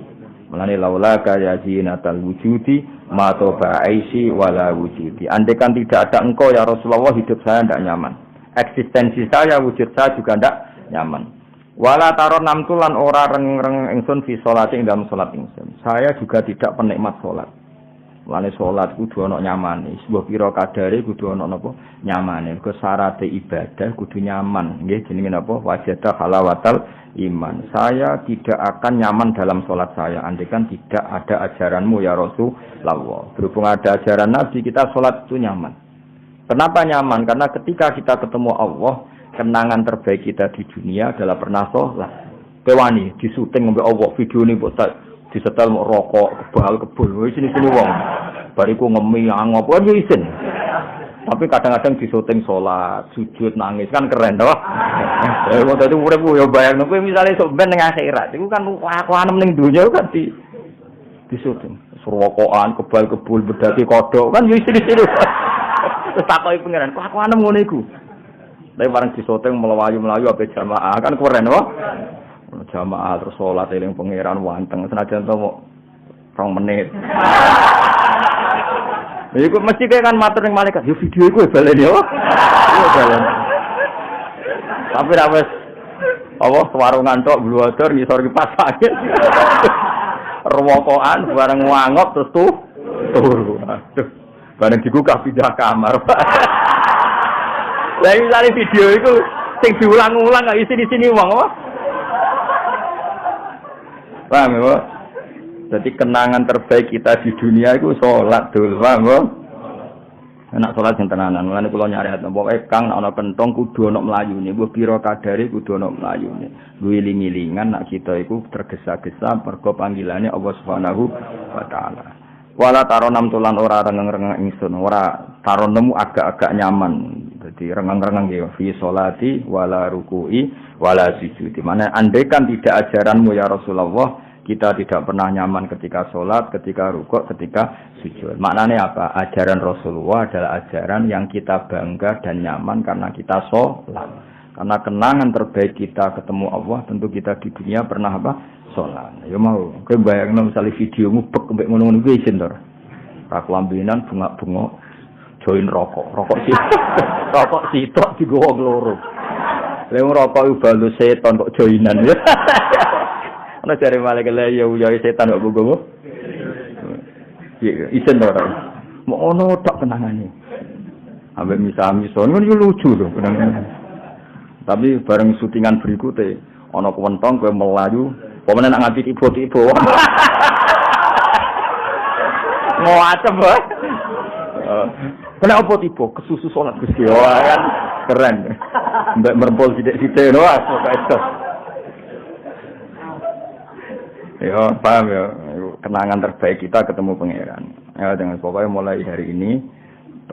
Mulane laula kaya zinatal wujudi ma toba aisi wala wujudi. Andaikan tidak ada engkau ya Rasulullah hidup saya tidak nyaman. Eksistensi saya, wujud saya juga tidak nyaman. Wala taron namtulan ora reng-reng ingsun fi sholati ing dalam salat ingsun. Saya juga tidak penikmat salat. Mulane salat kudu ana nyamane. Sebuah pira kadare kudu ana napa? Nyamane. Ke syarat ibadah kudu nyaman. Nggih jenenge napa? Wajada halawatal iman. Saya tidak akan nyaman dalam salat saya andaikan tidak ada ajaranmu ya Rasulullah. Berhubung ada ajaran Nabi kita salat itu nyaman. Kenapa nyaman? Karena ketika kita ketemu Allah, kenangan terbaik kita di dunia adalah pernah sholat. Kewani disuting sampai Allah video ini buat disetel mau rokok kebal sini wong. Bariku ngemiang apa yo isin. Tapi kadang-kadang disuting sholat, sujud, nangis kan keren toh. Waktu itu urip yo bayangno kowe misale sok ben ning akhirat iku kan kelakuan ning dunya kan disuting. Rokokan kebal bedati kodok kan yo isin-isin. Terus takoki pangeran, kelakuan ngono iku. Tapi bareng disoteng melayu-melayu apa jamaah kan keren wah. Jamaah terus sholat eling pangeran wanteng senajan to 2 menit. Iku mesti kan matur ning malaikat, yo video iku balen yo. Yo balen. Tapi ra wis apa warungan tok bluwador ngisor kipas angin. Rewokokan bareng wangop terus turu. Aduh. Bareng digugah pindah kamar. Lah misalnya video itu sing diulang-ulang gak isi di sini wong apa? Paham ya, Pak? Jadi kenangan terbaik kita di dunia itu sholat dulu, paham ya? Enak sholat yang tenanan, mulane kula nyariat pokoke Kang ana kentong kudu ana mlayune, mbok pira kadare kudu ana mlayune. Guling-gilingan nak kita iku tergesa-gesa mergo panggilane Allah Subhanahu wa taala. Wala taronam tulan ora rengeng-rengeng ingsun, ora taron nemu agak-agak nyaman. Jadi rengeng-rengeng ya fi sholati wala ruku'i wala sujudi. Mana andaikan tidak ajaranmu ya Rasulullah, kita tidak pernah nyaman ketika sholat, ketika rukuk, ketika sujud. Maknanya apa? Ajaran Rasulullah adalah ajaran yang kita bangga dan nyaman karena kita sholat. Karena kenangan terbaik kita ketemu Allah, tentu kita di dunia pernah apa? Sholat. Ya mau, kowe bayangno misalnya videomu bek mbek ngono-ngono kuwi isin to. Ra kelambinan bunga-bunga join rokok sitok digowo loro. Lha rokok iku balus setan kok joinan ya. Ana jare malaikat lha ya setan kok gowo. Isin to. Mau ono tok kenangane. Ambek misa-misa ngono yo lucu lho kenangan. Tapi bareng syutingan berikutnya ana kewentong kowe melayu pemene nak nganti tiba-tiba. Mau acem wae. Kena apa tiba kesusu salat Gusti. Wah kan keren. Mbak merempol sithik-sithik lho kok. Ya, paham ya. Kenangan terbaik kita ketemu pangeran. Ya dengan pokoknya mulai hari ini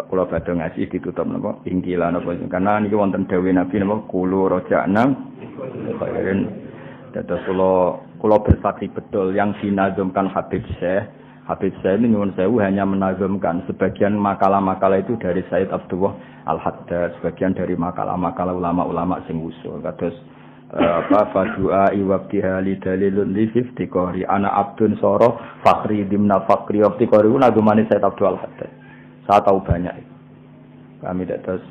kula badhe ngaji ditutup napa ingkilah napa karena niki wonten dawuh Nabi napa kulo rojakna khairin. Dados kula bersaksi betul yang dinazumkan Habib Syekh ini nyuwun sewu hanya menazumkan sebagian makalah-makalah itu dari Said Abdullah Al-Haddad, sebagian dari makalah-makalah ulama-ulama sing usul kados fadua iwabtiha li dalilun li iftiqari ana abdun soro fakhri dimna fakhri iftiqari nazumane Said Abdullah Al-Haddad. Saya tahu banyak. Kami terus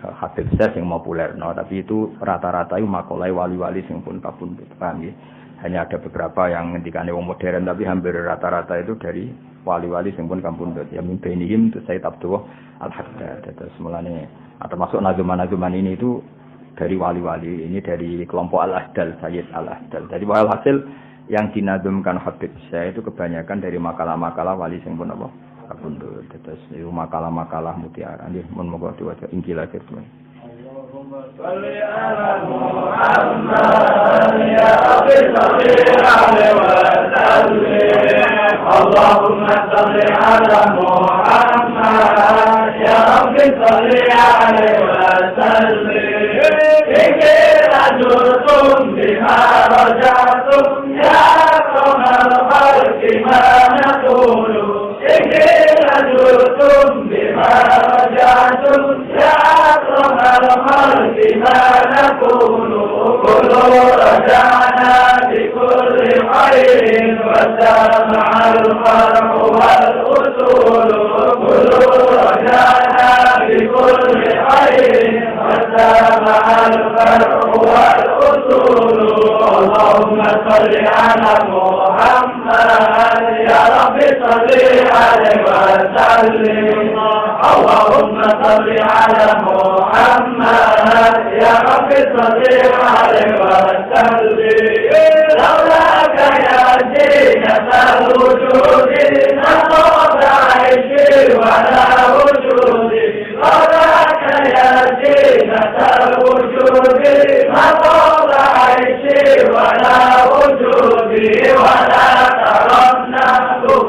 Habib Syekh yang populer, tapi itu rata-rata itu makolai wali-wali yang pun kabundut. Kami hanya ada beberapa yang ngendikane wong modern, tapi hampir rata-rata itu dari wali-wali yang pun kabundut. Yang mimpinihim itu Said Abdullah Al-Haddad. Terus mulane termasuk nazuman-nazuman ini itu dari wali-wali ini dari kelompok Al-Ahdal, Sayyid Al-Ahdal. Jadi walhasil yang dinadumkan Habib Syekh itu kebanyakan dari makalah-makalah wali sing pun apa kabundut. Terus itu makalah-makalah mutiara. Nggih mun monggo diwaca Injil akhir teman. Allahumma shalli ala Muhammad ya Rabbi shalli alaihi wa sallim. Allahumma shalli ala Muhammad ya Rabbi shalli alaihi wa sallim. Ikirajurtum bima rajatum ya Tuhan al-Khalqi ma naqulu. Ikirajurtum bima rajatum ya Tuhan al-Khalqi ma naqulu. Kullu rajana bi kulli khairin wa sama'al farhu wal usul. Kullu rajana bi kulli khairin وسامع الفرح والأصول. اللهم صل على محمد يا رب صل عليه وسلم. اللهم صل على محمد يا رب صل عليه وسلم. لولاك يا زينة الوجود نقض عيشي ولا وجودي. لولاك يا زينة الوجود ما طال عيشي ولا وجودي. ولا ترنا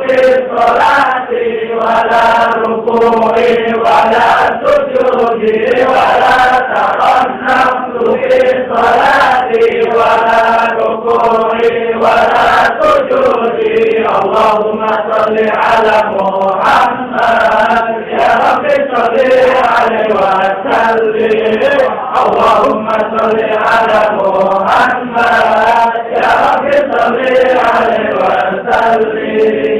في الصلاة ولا ركوعي ولا سجودي. ولا ترنا في الصلاة ولا ركوعي ولا سجودي. اللهم صل على محمد يا رب صل عليه وسلم. اللهم صل على محمد يا رب صل عليه وسلم.